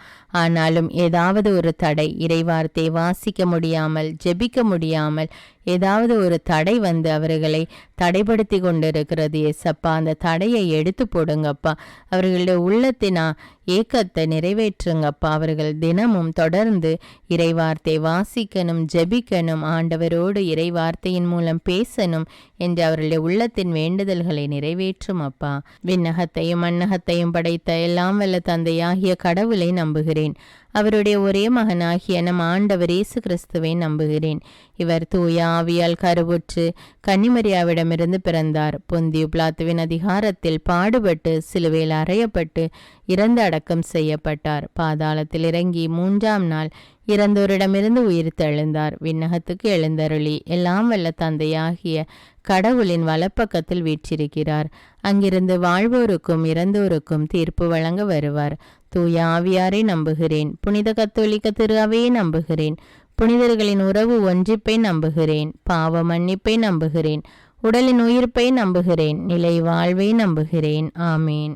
ஆனாலும் ஏதாவது ஒரு தடை, இறைவார்த்தை வாசிக்க முடியாமல் ஜெபிக்க முடியாமல் ஏதாவது ஒரு தடை வந்து அவர்களை தடைப்படுத்தி கொண்டிருக்கிறது ஏசப்பா. அந்த தடையை எடுத்து போடுங்கப்பா. அவர்களுடைய உள்ளத்தினா ஏக்கத்தை நிறைவேற்றுங்கப்பா. அவர்கள் தினமும் தொடர்ந்து இறைவார்த்தை வாசிக்கணும், ஜெபிக்கணும், ஆண்டவரோடு இறைவார்த்தையின் மூலம் பேசணும் என்று அவர்களுடைய உள்ளத்தின் வேண்டுதல்களை நிறைவேற்றும் அப்பா. விண்ணகத்தையும் மண்ணகத்தையும் படைத்த எல்லாம் வல்ல தந்தையாகிய கடவுளை நம்புகிறேன். அவருடைய ஒரே மகனாகிய நம் ஆண்டவர் இயேசு கிறிஸ்துவை நம்புகிறேன். இவர் தூய ஆவியால் கருவுற்று கன்னிமரியாவிடமிருந்து பிறந்தார். பொந்தியு பிலாத்துவின் அதிகாரத்தில் பாடுபட்டு சிலுவையில் அறையப்பட்டு இறந்து அடக்கம் செய்யப்பட்டார். பாதாளத்தில் இறங்கி 3ஆம் நாள் இறந்தோரிடமிருந்து உயிர்த்தெழுந்தார். விண்ணகத்துக்கு எழுந்தருளி எல்லாம் வல்ல தந்தையாகிய கடவுளின் வலப்பக்கத்தில் வீற்றிருக்கிறார். அங்கிருந்து வாழ்வோருக்கும் இறந்தோருக்கும் தீர்ப்பு வழங்க வருவார். தூய ஆவியாரை நம்புகிறேன். புனித கத்தோலிக்க திரு அவையை நம்புகிறேன். புனிதர்களின் உறவு ஒன்றிப்பை நம்புகிறேன். பாவ மன்னிப்பை நம்புகிறேன். உடலின் உயிர்ப்பை நம்புகிறேன். நிலை வாழ்வை நம்புகிறேன். ஆமேன்.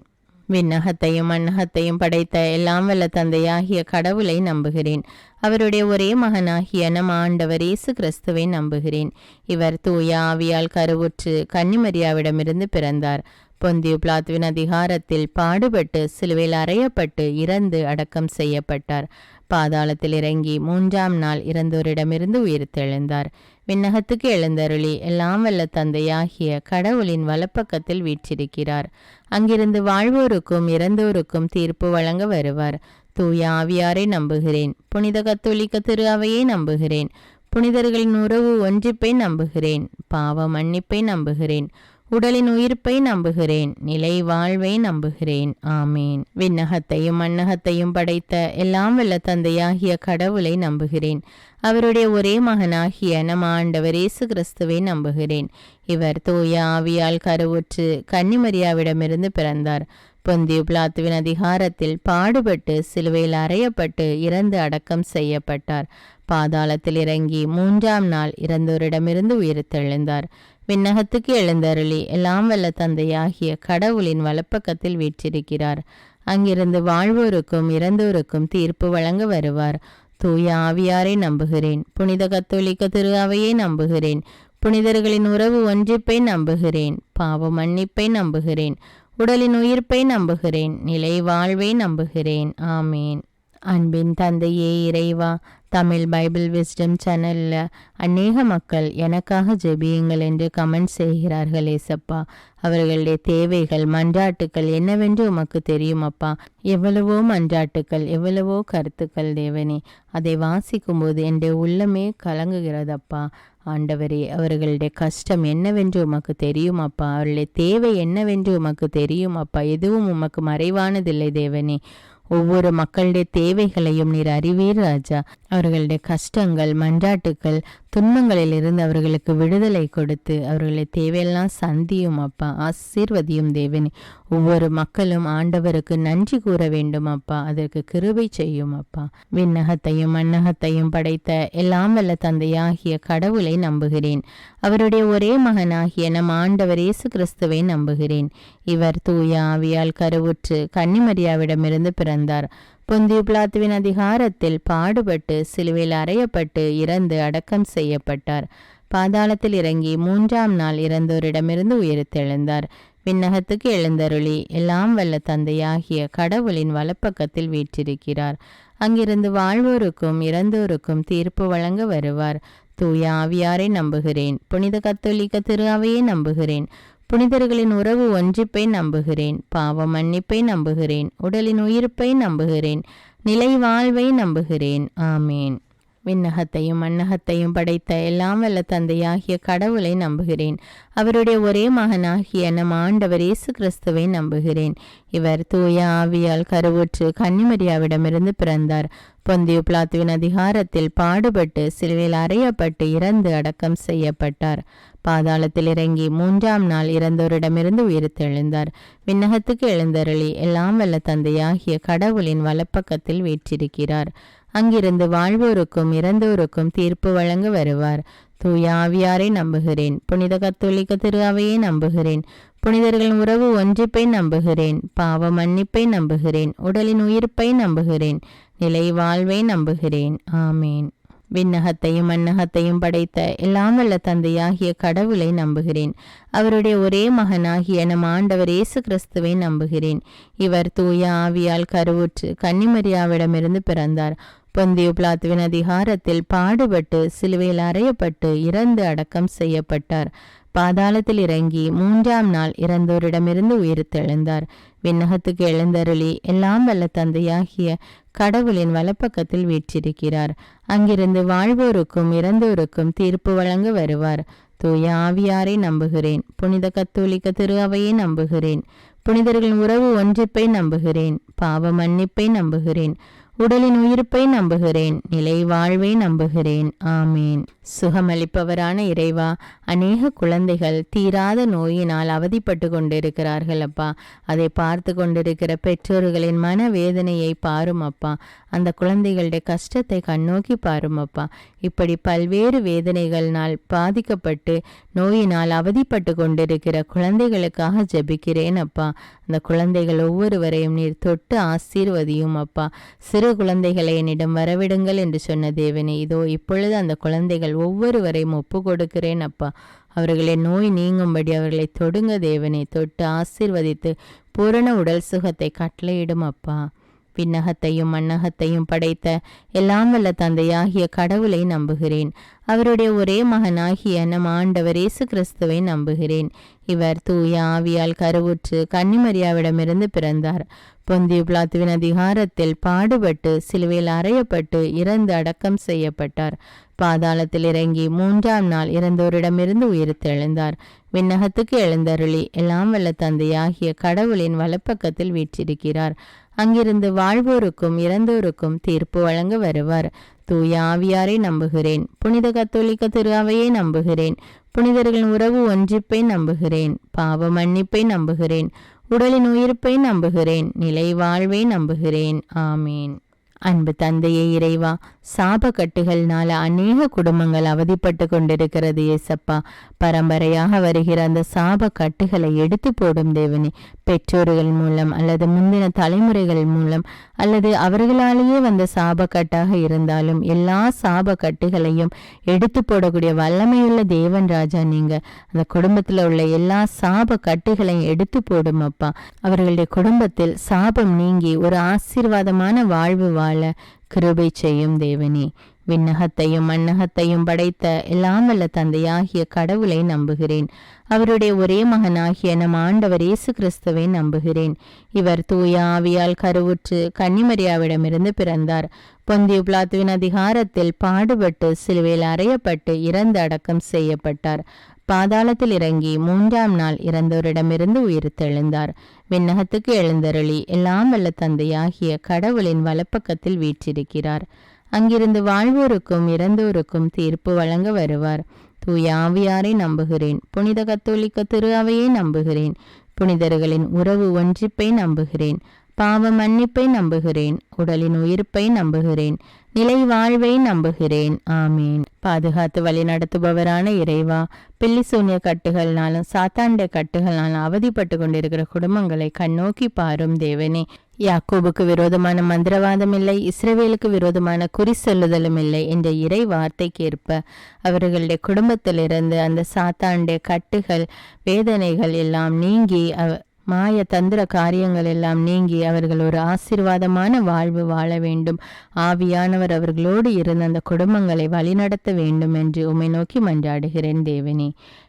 விண்ணகத்தையும் மண்ணகத்தையும் படைத்த எல்லாம் வல்ல தந்தையாகிய கடவுளை நம்புகிறேன். அவருடைய ஒரே மகனாகிய நம் ஆண்டவர் இயேசு கிறிஸ்துவை நம்புகிறேன். இவர் தூய ஆவியால் கருவுற்று கன்னிமரியாவிடமிருந்து பிறந்தார். பொந்தியு பிலாத்துவின் அதிகாரத்தில் பாடுபட்டு சிலுவையில் அறையப்பட்டு இறந்து அடக்கம் செய்யப்பட்டார். பாதாளத்தில் இறங்கி 3ஆம் நாள் இறந்தோரிடமிருந்து உயிர்த்தெழுந்தார். விண்ணகத்துக்கு எழுந்தருளி எல்லாம் வல்ல தந்தையாகிய கடவுளின் வலப்பக்கத்தில் வீற்றிருக்கிறார். அங்கிருந்து வாழ்வோருக்கும் இறந்தோருக்கும் தீர்ப்பு வழங்க வருவார். தூய ஆவியாரை நம்புகிறேன். புனித கத்தோலிக்க திரு அவையை நம்புகிறேன். புனிதர்களின் உறவு ஒன்றிப்பை நம்புகிறேன். பாவ மன்னிப்பை நம்புகிறேன். உடலின் உயிர்ப்பை நம்புகிறேன். நிலை வாழ்வை நம்புகிறேன். ஆமேன். விண்ணகத்தையும் மண்ணகத்தையும் படைத்த எல்லாம் வல்ல தந்தையாகிய கடவுளை நம்புகிறேன். அவருடைய ஒரே மகனாகிய நம் ஆண்டவர் இயேசு கிறிஸ்துவை நம்புகிறேன். இவர் தூய ஆவியால் கருவுற்று கன்னிமரியாவிடமிருந்து பிறந்தார். பொந்தியு பிலாத்துவின் அதிகாரத்தில் பாடுபட்டு சிலுவையில் அறையப்பட்டு இறந்து அடக்கம் செய்யப்பட்டார். பாதாளத்தில் இறங்கி 3ஆம் நாள் இறந்தோரிடமிருந்து உயிர்த்தெழுந்தார். விண்ணகத்துக்கு எழுந்தருளி எல்லாம் வல்ல தந்தையாகிய கடவுளின் வலப்பக்கத்தில் வீற்றிருக்கிறார். அங்கிருந்து வாழ்வோருக்கும் இறந்தோருக்கும் தீர்ப்பு வழங்க வருவார். தூய ஆவியாரை நம்புகிறேன். புனித கத்தோலிக்க திரு அவையை நம்புகிறேன். புனிதர்களின் உறவு ஒன்றிப்பை நம்புகிறேன். பாவ மன்னிப்பை நம்புகிறேன். உடலின் உயிர்ப்பை நம்புகிறேன். நிலை வாழ்வை நம்புகிறேன். ஆமேன். அன்பின் தந்தையே இறைவா, தமிழ் பைபிள் விஸ்டம் சேனலில் அநேக மக்கள் எனக்காக ஜெபியுங்கள் என்று கமெண்ட் செய்கிறார்கள் ஏசப்பா. அவர்களுடைய தேவைகள் மன்றாட்டுக்கள் என்னவென்று உமக்கு தெரியும் அப்பா. எவ்வளவோ மன்றாட்டுக்கள், எவ்வளவோ கருத்துக்கள் தேவனே. அதை வாசிக்கும்போது என்னுடைய உள்ளமே கலங்குகிறதப்பா. ஆண்டவரே, அவர்களுடைய கஷ்டம் என்னவென்று உமக்கு தெரியும் அப்பா. அவர்களுடைய தேவை என்னவென்று உமக்கு தெரியும் அப்பா. எதுவும் உமக்கு மறைவானதில்லை தேவனே. ஒவ்வொரு மக்களுடைய தேவைகளையும் நீர் அறிவீர் ராஜா. அவர்களுடைய கஷ்டங்கள் மன்றாட்டுக்கள் துன்பங்களிலிருந்து அவர்களுக்கு விடுதலை கொடுத்து அவர்களுடைய தேவையெல்லாம் சந்தியும் அப்பா. ஆசீர்வதியும் தேவனே. ஒவ்வொரு மக்களும் ஆண்டவருக்கு நன்றி கூற வேண்டும் அப்பா. அதற்கு கிருபை செய்யும் அப்பா. விண்ணகத்தையும் மண்ணகத்தையும் படைத்த எல்லாம் வல்ல தந்தையாகிய கடவுளை நம்புகிறேன். அவருடைய ஒரே மகனாகிய நம் ஆண்டவர் இயேசு கிறிஸ்துவை நம்புகிறேன். இவர் தூய ஆவியால் கருவுற்று கன்னிமரியாவிடமிருந்து பிறந்தார். பொந்தியு பிலாத்துவின் அதிகாரத்தில் பாடுபட்டு சிலுவையில் அறையப்பட்டு இறந்து அடக்கம் செய்யப்பட்டார். பாதாளத்தில் இறங்கி 3ஆம் நாள் இறந்தோரிடமிருந்து உயிர்த்தெழுந்தார். விண்ணகத்துக்கு எழுந்தருளி எல்லாம் வல்ல தந்தையாகிய கடவுளின் வலப்பக்கத்தில் வீற்றிருக்கிறார். அங்கிருந்து வாழ்வோருக்கும் இறந்தோருக்கும் தீர்ப்பு வழங்க வருவார். தூய ஆவியாரை நம்புகிறேன். புனித கத்தோலிக்க திரு அவையை நம்புகிறேன். புனிதர்களின் உறவு ஒன்றிப்பை நம்புகிறேன். பாவ மன்னிப்பை நம்புகிறேன். உடலின் உயிர்ப்பை நம்புகிறேன். நிலை வாழ்வை நம்புகிறேன். ஆமேன். விண்ணகத்தையும் மண்ணகத்தையும் படைத்த எல்லாம் வல்ல தந்தையாகிய கடவுளை நம்புகிறேன். அவருடைய ஒரே மகனாகிய நம் ஆண்டவர் இயேசு கிறிஸ்துவை நம்புகிறேன். இவர் தூய ஆவியால் கருவுற்று கன்னிமரியாவிடமிருந்து பிறந்தார். பொந்தியு பிலாத்துவின் அதிகாரத்தில் பாடுபட்டு சிலுவையில் அறையப்பட்டு இறந்து அடக்கம் செய்யப்பட்டார். பாதாளத்தில் இறங்கி 3ஆம் நாள் இறந்தோரிடமிருந்து உயிர்த்தெழுந்தார். விண்ணகத்துக்கு எழுந்தருளி எல்லாம் வல்ல தந்தையாகிய கடவுளின் வலப்பக்கத்தில் வீற்றிருக்கிறார். அங்கிருந்து வாழ்வோருக்கும் இறந்தோருக்கும் தீர்ப்பு வழங்க வருவார். தூய ஆவியாரை நம்புகிறேன். புனித கத்தோலிக்க திரு அவையை நம்புகிறேன். புனிதர்களின் உறவு ஒன்றிப்பை நம்புகிறேன். பாவ மன்னிப்பை நம்புகிறேன். உடலின் உயிர்ப்பை நம்புகிறேன். நிலை வாழ்வை நம்புகிறேன். ஆமேன். விண்ணகத்தையும் மண்ணகத்தையும் படைத்த எல்லாம் வல்ல தந்தையாகிய கடவுளை நம்புகிறேன். அவருடைய ஒரே மகனாகிய நம் ஆண்டவர் இயேசு கிறிஸ்துவை நம்புகிறேன். இவர் தூய ஆவியால் கருவுற்று கன்னிமரியாவிடமிருந்து பிறந்தார். பொந்தியு பிலாத்துவின் அதிகாரத்தில் பாடுபட்டு சிலுவையில் அறையப்பட்டு இறந்து அடக்கம் செய்யப்பட்டார். பாதாளத்தில் இறங்கி 3ஆம் நாள் இறந்தோரிடமிருந்து உயிர்த்தெழுந்தார். விண்ணகத்துக்கு எழுந்தருளி எல்லாம் வல்ல தந்தையாகிய கடவுளின் வலப்பக்கத்தில் வீற்றிருக்கிறார். அங்கிருந்து வாழ்வோருக்கும் இறந்தோருக்கும் தீர்ப்பு வழங்க வருவார். தூய ஆவியாரை நம்புகிறேன். புனித கத்தோலிக்க திரு அவையை நம்புகிறேன். புனிதர்களின் உறவு ஒன்றிப்பை நம்புகிறேன். பாவ மன்னிப்பை நம்புகிறேன். உடலின் உயிர்ப்பை நம்புகிறேன். நிலை வாழ்வை நம்புகிறேன். ஆமேன். சுகமளிப்பவரான இறைவா, அநேக குழந்தைகள் தீராத நோயினால் அவதிப்பட்டு கொண்டிருக்கிறார்கள் அப்பா. அதை பார்த்து கொண்டிருக்கிற பெற்றோர்களின் மனவேதனையை பாரும் அப்பா. அந்த குழந்தைகளுடைய கஷ்டத்தை கண்ணோக்கி பாரும் அப்பா. இப்படி பல்வேறு வேதனைகளினால் பாதிக்கப்பட்டு நோயினால் அவதிப்பட்டு கொண்டிருக்கிற குழந்தைகளுக்காக ஜெபிக்கிறேன் அப்பா. அந்த குழந்தைகள் ஒவ்வொருவரையும் நீர் தொட்டு ஆசீர்வதியும் அப்பா. சிறு குழந்தைகளை என்னிடம் வரவிடுங்கள் என்று சொன்ன தேவனே, இதோ இப்பொழுது அந்த குழந்தைகள் ஒவ்வொருவரையும் ஒப்பு கொடுக்கிறேன் அப்பா. அவர்களின் நோய் நீங்கும்படி அவர்களை தொடுங்க தேவனே. தொட்டு ஆசீர்வதித்து பூரண உடல் சுகத்தை கட்டளையிடும் அப்பா. விண்ணகத்தையும் மண்ணகத்தையும் படைத்த எல்லாம் வல்ல தந்தையாகிய கடவுளை நம்புகிறேன். அவருடைய ஒரே மகனாகிய நம் ஆண்டவர் இயேசு கிறிஸ்துவை நம்புகிறேன். இவர் தூய ஆவியால் கருவுற்று கன்னிமரியாவிடமிருந்து பிறந்தார். பொந்தியு பிலாத்துவின் அதிகாரத்தில் பாடுபட்டு சிலுவையில் அறையப்பட்டு இறந்து அடக்கம் செய்யப்பட்டார். பாதாளத்தில் இறங்கி 3ஆம் நாள் இறந்தோரிடமிருந்து உயிர்த்தெழுந்தார். விண்ணகத்துக்கு எழுந்தருளி எல்லாம் வல்ல தந்தையாகிய கடவுளின் வலப்பக்கத்தில் வீற்றிருக்கிறார். அங்கிருந்து வாழ்வோருக்கும் இறந்தோருக்கும் தீர்ப்பு வழங்க வருவார். தூய ஆவியாரை நம்புகிறேன். புனித கத்தோலிக்க திரு அவையை நம்புகிறேன். புனிதர்களின் உறவு ஒன்றிப்பை நம்புகிறேன். பாவ மன்னிப்பை நம்புகிறேன். உடலின் உயிர்ப்பை நம்புகிறேன். நிலை வாழ்வை நம்புகிறேன். ஆமீன். அன்பு தந்தையே இறைவா, சாப கட்டுகள்னால அநேக குடும்பங்கள் அவதிப்பட்டு கொண்டிருக்கிறது ஏசப்பா. பரம்பரையாக வருகிற அந்த சாப கட்டுகளை எடுத்து போடும் தேவனே. பெற்றோர்கள் மூலம் அல்லது முந்தின தலைமுறைகள் மூலம் அல்லது அவர்களாலேயே வந்த சாபக்கட்டாக இருந்தாலும் எல்லா சாப கட்டுகளையும் எடுத்து போடக்கூடிய வல்லமையுள்ள தேவன் ராஜா நீங்க. அந்த குடும்பத்தில் உள்ள எல்லா சாப கட்டுகளையும் எடுத்து போடும் அப்பா. அவர்களுடைய குடும்பத்தில் சாபம் நீங்கி ஒரு ஆசீர்வாதமான வாழ்வு வாழ கிருபை செய்யும் தேவனே. விண்ணகத்தையும் மண்ணகத்தையும் படைத்த எல்லாம் வல்ல தந்தையாகிய கடவுளை நம்புகிறேன். அவருடைய ஒரே மகனாகிய நம் ஆண்டவர் இயேசு கிறிஸ்துவை நம்புகிறேன். இவர் தூய ஆவியால் கருவுற்று கன்னிமரியாவிடமிருந்து பிறந்தார். பொந்தியு பிலாத்துவின் அதிகாரத்தில் பாடுபட்டு சிலுவையில் அறையப்பட்டு இறந்து அடக்கம் செய்யப்பட்டார். பாதாளத்தில் இறங்கி 3ஆம் நாள் இறந்தோரிடமிருந்து உயிர்த்தெழுந்தார். விண்ணகத்துக்கு எழுந்தருளி எல்லாம் வல்ல தந்தையாகிய கடவுளின் வலப்பக்கத்தில் வீற்றிருக்கிறார். அங்கிருந்து வாழ்வோருக்கும் இறந்தோருக்கும் தீர்ப்பு வழங்க வருவார். தூய ஆவியாரை நம்புகிறேன். புனித கத்தோலிக்க திரு அவையை நம்புகிறேன். புனிதர்களின் உறவு ஒன்றிப்பை நம்புகிறேன். பாவ மன்னிப்பை நம்புகிறேன். உடலின் உயிர்ப்பை நம்புகிறேன். நிலை வாழ்வை நம்புகிறேன். ஆமீன். பாதுகாத்து வழி நடத்துபவரான இறைவா, பில்லி சூன்ய கட்டுகள்னாலும் சாத்தாண்ட கட்டுகள்னாலும் அவதிப்பட்டு கொண்டிருக்கிற குடும்பங்களை கண்ணோக்கி பாரும் தேவனே. யாக்கோபுக்கு விரோதமான மந்திரவாதம் இல்லை, இஸ்ரவேலுக்கு விரோதமான குறி சொல்லுதலும் இல்லை என்ற இறை வார்த்தைக்கேற்ப அவர்களுடைய குடும்பத்திலிருந்து அந்த சாத்தாண்ட கட்டுகள் வேதனைகள் எல்லாம் நீங்கி மாய தந்திர காரியங்கள் எல்லாம் நீங்கி அவர்கள் ஒரு ஆசீர்வாதமான வாழ்வு வாழ வேண்டும். ஆவியானவர் அவர்களோடு இருந்து அந்த குடும்பங்களை வழிநடத்த வேண்டும் என்று உம்மை நோக்கி மன்றாடுகிறேன் தேவனே.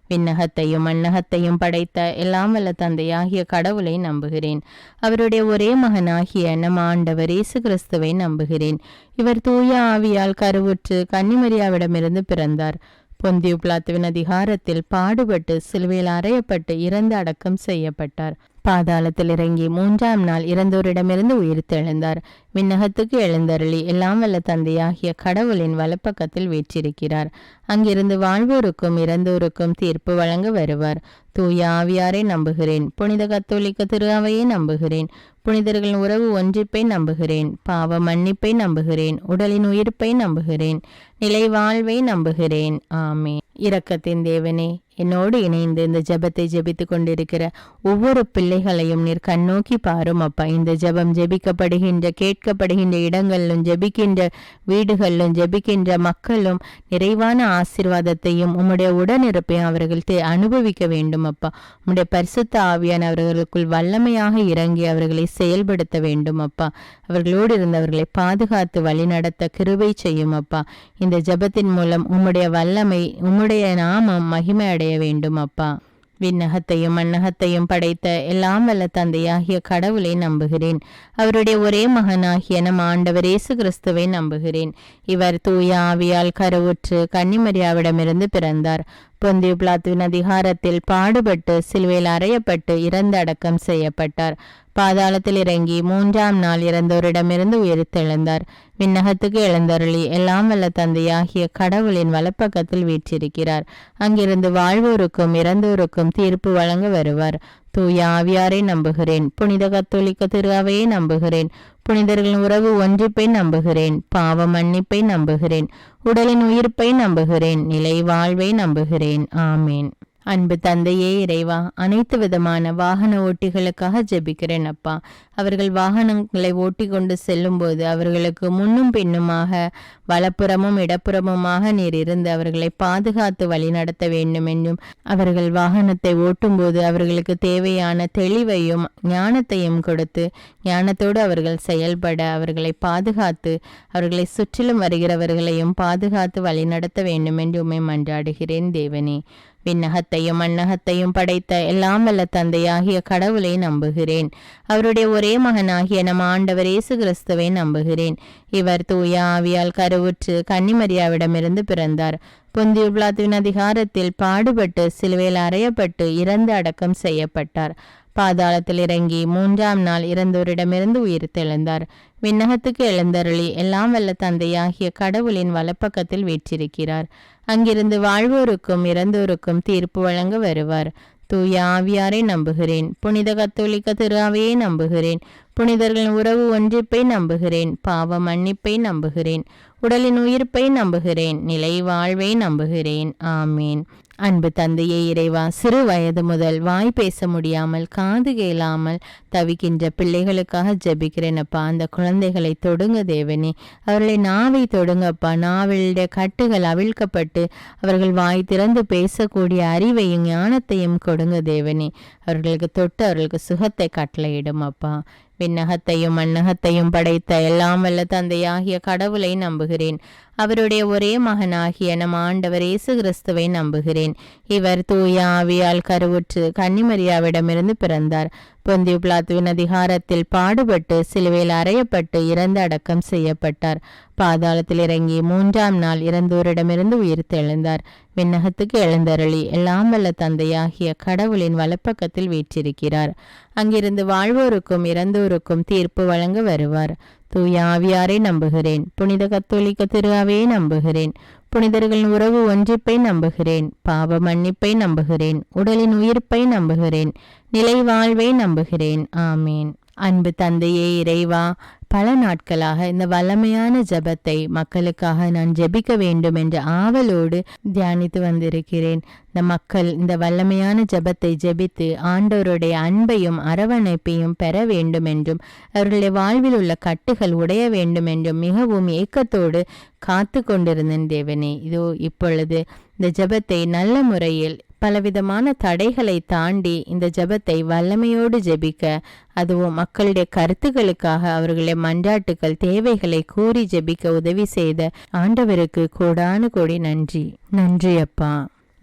விண்ணகத்தையும் மண்ணகத்தையும் படைத்த எல்லாம் வல்ல தந்தையாகிய கடவுளை நம்புகிறேன். அவருடைய ஒரே மகனாகிய நம் ஆண்டவர் இயேசு கிறிஸ்துவை நம்புகிறேன். இவர் தூய ஆவியால் கருவுற்று கன்னிமரியாவிடமிருந்து பிறந்தார். பொந்தியு பிலாத்துவின் அதிகாரத்தில் பாடுபட்டு சிலுவையில் அறையப்பட்டு இறந்து அடக்கம் செய்யப்பட்டார். பாதாளத்தில் இறங்கி 3ஆம் நாள் இறந்தோரிடமிருந்து உயிர்த்தெழுந்தார். விண்ணகத்துக்கு எழுந்தருளி எல்லாம் வல்ல தந்தையாகிய கடவுளின் வலப்பக்கத்தில் வீற்றிருக்கிறார். அங்கிருந்து வாழ்வோருக்கும் இறந்தோருக்கும் தீர்ப்பு வழங்க வருவார். தூய ஆவியாரை நம்புகிறேன். புனித கத்தோலிக்க திரு அவையை நம்புகிறேன். புனிதர்களின் உறவு ஒன்றிப்பை நம்புகிறேன். பாவ மன்னிப்பை நம்புகிறேன். உடலின் உயிர்ப்பை நம்புகிறேன். நிலை வாழ்வை நம்புகிறேன். ஆமீன். இரக்கத்தின் தேவனே, என்னோடு இணைந்து இந்த ஜெபத்தை ஜெபித்து கொண்டிருக்கிற ஒவ்வொரு பிள்ளைகளையும் நீர் கண்ணோக்கி பாரும் அப்பா. இந்த ஜெபம் ஜெபிக்கப்படுகின்ற கேட்கப்படுகின்ற இடங்களிலும் ஜெபிக்கின்ற வீடுகளிலும் ஜெபிக்கின்ற மக்களும் நிறைவான ஆசீர்வாதத்தையும் உம்முடைய உடனிருப்பையும் அவர்கள் அனுபவிக்க வேண்டும் அப்பா. உம்முடைய பரிசுத்த ஆவியான அவர்களுக்குள் வல்லமையாக இறங்கி அவர்களை செயல்படுத்த வேண்டும் அப்பா. அவர்களோடு இருந்தவர்களை பாதுகாத்து வழிநடத்த கிருபை செய்யும் அப்பா. இந்த ஜெபத்தின் மூலம் உம்முடைய வல்லமை உம்முடைய நாமம் மகிமை அடைய வேண்டும் அப்பா. விண்ணகத்தையும் மண்ணகத்தையும் படைத்த எல்லாம் வல்ல தந்தையாகிய கடவுளை நம்புகிறேன். அவருடைய ஒரே மகனாகிய நம் ஆண்டவர் இயேசு கிறிஸ்துவை நம்புகிறேன். இவர் தூய ஆவியால் கருவுற்று கன்னிமரியாவிடமிருந்து பிறந்தார். பொந்தியு பிலாத்துவின் அதிகாரத்தில் பாடுபட்டு சிலுவையில் அறையப்பட்டு இறந்து அடக்கம் செய்யப்பட்டார். பாதாளத்தில் இறங்கி 3ஆம் நாள் இறந்தோரிடமிருந்து உயிர்த்தெழுந்தார். விண்ணகத்துக்கு எழுந்தருளி எல்லாம் வல்ல தந்தையாகிய கடவுளின் வலப்பக்கத்தில் வீற்றிருக்கிறார். அங்கிருந்து வாழ்வோருக்கும் இறந்தோருக்கும் தீர்ப்பு வழங்க வருவார். தூய ஆவியாரை நம்புகிறேன். புனித கத்தோலிக்க திரு அவையை நம்புகிறேன். புனிதர்களின் உறவு ஒன்றிப்பை நம்புகிறேன். பாவ மன்னிப்பை நம்புகிறேன். உடலின் உயிர்ப்பை நம்புகிறேன். நிலை வாழ்வை நம்புகிறேன். ஆமேன். அன்பு தந்தையே இறைவா, அனைத்து விதமான வாகன ஓட்டிகளுக்காக ஜெபிக்கிறேன் அப்பா. அவர்கள் வாகனங்களை ஓட்டி கொண்டு செல்லும் போது அவர்களுக்கு முன்னும் பின்னுமாக வலப்புறமும் இடப்புறமுமாக நீர் இருந்து அவர்களை பாதுகாத்து வழிநடத்த வேண்டும் என்றும், அவர்கள் வாகனத்தை ஓட்டும் போது அவர்களுக்கு தேவையான தெளிவையும் ஞானத்தையும் கொடுத்து ஞானத்தோடு அவர்கள் செயல்பட அவர்களை பாதுகாத்து அவர்களை சுற்றிலும் வருகிறவர்களையும் பாதுகாத்து வழிநடத்த வேண்டும் என்று உம்மை மன்றாடுகிறேன் தேவனே. விண்ணகத்தையும் மண்ணகத்தையும் படைத்த எல்லாம் வல்ல தந்தையாகிய கடவுளை நம்புகிறேன். அவருடைய ஒரே மகனாகிய நம் ஆண்டவர் இயேசு கிறிஸ்துவை நம்புகிறேன். இவர் தூய ஆவியால் கருவுற்று கன்னிமரியாவிடமிருந்து பிறந்தார். பொந்தியு பிலாத்துவின் அதிகாரத்தில் பாடுபட்டு சிலுவையில் அறையப்பட்டு இறந்து அடக்கம் செய்யப்பட்டார். பாதாளத்தில் இறங்கி 3ஆம் நாள் இறந்தோரிடமிருந்து உயிர்த்தெழுந்தார். விண்ணகத்துக்கு எழுந்தருளி எல்லாம் வல்ல தந்தையாகிய கடவுளின் வலப்பக்கத்தில் வீற்றிருக்கிறார். அங்கிருந்து வாழ்வோருக்கும் இறந்தோருக்கும் தீர்ப்பு வழங்க வருவார். தூய ஆவியாரை நம்புகிறேன். புனித கத்தோலிக்க திரு அவையை நம்புகிறேன். புனிதர்களின் உறவு ஒன்றிப்பை நம்புகிறேன். பாவ மன்னிப்பை நம்புகிறேன். உடலின் உயிர்ப்பை நம்புகிறேன். நிலை வாழ்வை நம்புகிறேன். ஆமேன். அன்பு தந்தையே இறைவா, சிறு வயது முதல் வாய் பேச முடியாமல் காது கேளாமல் தவிக்கின்ற பிள்ளைகளுக்காக ஜெபிக்கிறேனப்பா. அந்த குழந்தைகளை தொடுங்க தேவனே. அவர்களை நாவை தொடுங்கப்பா. நாவிலுடைய கட்டுகள் அவிழ்க்கப்பட்டு அவர்கள் வாய் திறந்து பேசக்கூடிய அறிவையும் ஞானத்தையும் கொடுங்க தேவனே. அவர்களுக்கு தொட்டு அவர்களுக்கு சுகத்தை கட்டளையிடும் அப்பா. விண்ணகத்தையும் மண்ணகத்தையும் படைத்த எல்லாம் வல்ல தந்தையாகிய கடவுளை நம்புகிறேன். அவருடைய ஒரே மகனாகிய நம் ஆண்டவர் இயேசு கிறிஸ்துவை நம்புகிறேன். இவர் தூய ஆவியால் கருவுற்று கன்னிமரியாவிடமிருந்து பிறந்தார். பொந்தியு பிலாத்துவின் அதிகாரத்தில் பாடுபட்டு சிலுவையில் அறையப்பட்டு இறந்து அடக்கம் செய்யப்பட்டார். பாதாளத்தில் இறங்கி 3ஆம் நாள் இறந்தோரிடமிருந்து உயிர்த்தெழுந்தார். விண்ணகத்துக்கு எழுந்தருளி எல்லாம் வல்ல தந்தையாகிய கடவுளின் வலப்பக்கத்தில் வீற்றிருக்கிறார். அங்கிருந்து வாழ்வோருக்கும் இறந்தோருக்கும் தீர்ப்பு வழங்க வருவார். தூய ஆவியாரை நம்புகிறேன். புனித கத்தோலிக்க திரு அவையை நம்புகிறேன். புனிதர்களின் உறவு ஒன்றிப்பை நம்புகிறேன். பாவ மன்னிப்பை நம்புகிறேன். உடலின் உயிர்ப்பை நம்புகிறேன். நிலை வாழ்வை நம்புகிறேன். ஆமேன். அன்பு தந்தையே இறைவா, பல நாட்களாக இந்த வல்லமையான ஜெபத்தை மக்களுக்காக நான் ஜெபிக்க வேண்டும் என்ற ஆவலோடு தியானித்து வந்திருக்கிறேன். இந்த மக்கள் இந்த வல்லமையான ஜெபத்தை ஜெபித்து ஆண்டவருடைய அன்பையும் அரவணைப்பையும் பெற வேண்டும் என்றும் அவர்களுடைய வாழ்வில் உள்ள கட்டுகள் உடைய வேண்டும் என்றும் மிகவும் ஏக்கத்தோடு காத்து கொண்டிருந்தேன் தேவனே. இதோ இப்பொழுது இந்த ஜெபத்தை நல்ல முறையில் பலவிதமான தடைகளை தாண்டி இந்த ஜெபத்தை வல்லமையோடு ஜெபிக்க, அதுவும் மக்களுடைய கருத்துக்களுக்காக அவர்களுடைய மன்றாட்டுக்கள் தேவைகளை கூறி ஜெபிக்க உதவி செய்த ஆண்டவருக்கு கோடானு கோடி நன்றி. நன்றி அப்பா.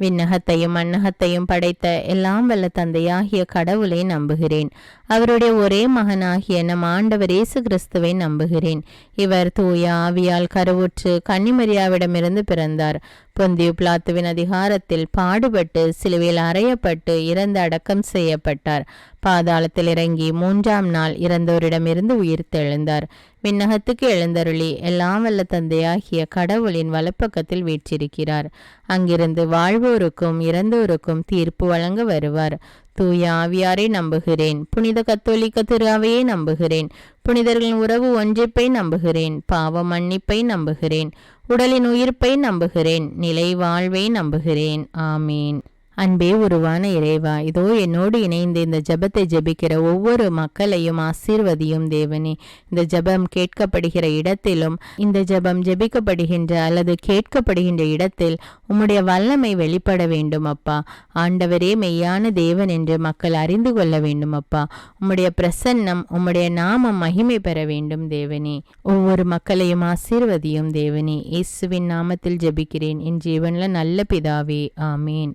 விண்ணகத்தையும் மண்ணகத்தையும் படைத்த எல்லாம் வல்ல தந்தையாகிய கடவுளை நம்புகிறேன். அவருடைய ஒரே மகனாகிய நம் ஆண்டவர் இயேசு கிறிஸ்துவை நம்புகிறேன். இவர் தூய ஆவியால் கருவுற்று கன்னிமரியாவிடமிருந்து பிறந்தார். பொந்தியு பிலாத்துவின் அதிகாரத்தில் பாடுபட்டு சிலுவையில் அறையப்பட்டு இறந்து அடக்கம் செய்யப்பட்டார். பாதாளத்தில் இறங்கி 3ஆம் நாள் இறந்தோரிடமிருந்து உயிர்த்தெழுந்தார். விண்ணகத்துக்கு எழுந்தருளி எல்லாம் வல்ல தந்தையாகிய கடவுளின் வலப்பக்கத்தில் வீற்றிருக்கிறார். அங்கிருந்து வாழ்வோருக்கும் இறந்தோருக்கும் தீர்ப்பு வழங்க வருவார். தூய ஆவியாரை நம்புகிறேன். புனித கத்தோலிக்க திரு அவையை நம்புகிறேன். புனிதர்களின் உறவு ஒன்றிப்பை நம்புகிறேன். பாவ மன்னிப்பை நம்புகிறேன். உடலின் உயிர்ப்பை நம்புகிறேன். நிலை வாழ்வை நம்புகிறேன். ஆமீன். அன்பே உருவான இறைவா, இதோ என்னோடு இணைந்து இந்த ஜெபத்தை ஜெபிக்கிற ஒவ்வொரு மக்களையும் ஆசீர்வதியும் தேவனே. இந்த ஜெபம் கேட்கப்படுகிற இடத்திலும் இந்த ஜெபம் ஜெபிக்கப்படுகின்ற அல்லது கேட்கப்படுகின்ற இடத்தில் உம்முடைய வல்லமை வெளிப்பட வேண்டும் அப்பா. ஆண்டவரே மெய்யான தேவன் என்று மக்கள் அறிந்து கொள்ள வேண்டும் அப்பா. உம்முடைய பிரசன்னம், உம்முடைய நாமம் மகிமை பெற வேண்டும் தேவனே. ஒவ்வொரு மக்களையும் ஆசீர்வதியும் தேவனே. இயேசுவின் நாமத்தில் ஜெபிக்கிறேன் என் ஜீவன்ல நல்ல பிதாவே. ஆமீன்.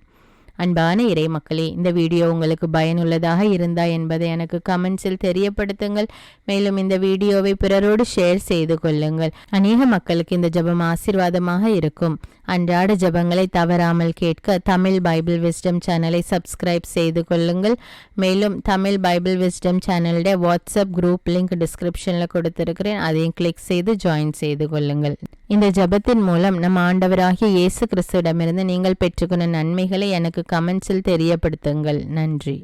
அன்பான இறை மக்களே, இந்த வீடியோ உங்களுக்கு பயனுள்ளதாக இருந்தா என்பதை எனக்கு கமெண்ட்ஸில் தெரியப்படுத்துங்கள். மேலும் இந்த வீடியோவை பிறரோடு ஷேர் செய்து கொள்ளுங்கள். அநேக மக்களுக்கு இந்த ஜெபம் ஆசீர்வாதமாக இருக்கும். அன்றாட ஜெபங்களை தவறாமல் கேட்க தமிழ் பைபிள் விஸ்டம் சேனலை சப்ஸ்கிரைப் செய்து கொள்ளுங்கள். மேலும் தமிழ் பைபிள் விஸ்டம் சேனலுடைய வாட்ஸ்அப் குரூப் லிங்க் டிஸ்கிரிப்ஷனில் கொடுத்திருக்கிறேன். அதையும் கிளிக் செய்து ஜாயின் செய்து கொள்ளுங்கள். இந்த ஜெபத்தின் மூலம் நம் ஆண்டவராகிய இயேசு கிறிஸ்துவிடமிருந்து நீங்கள் பெற்றுக்கொண்ட நன்மைகளை எனக்கு கமெண்ட்ஸில் தெரியப்படுத்துங்கள். நன்றி.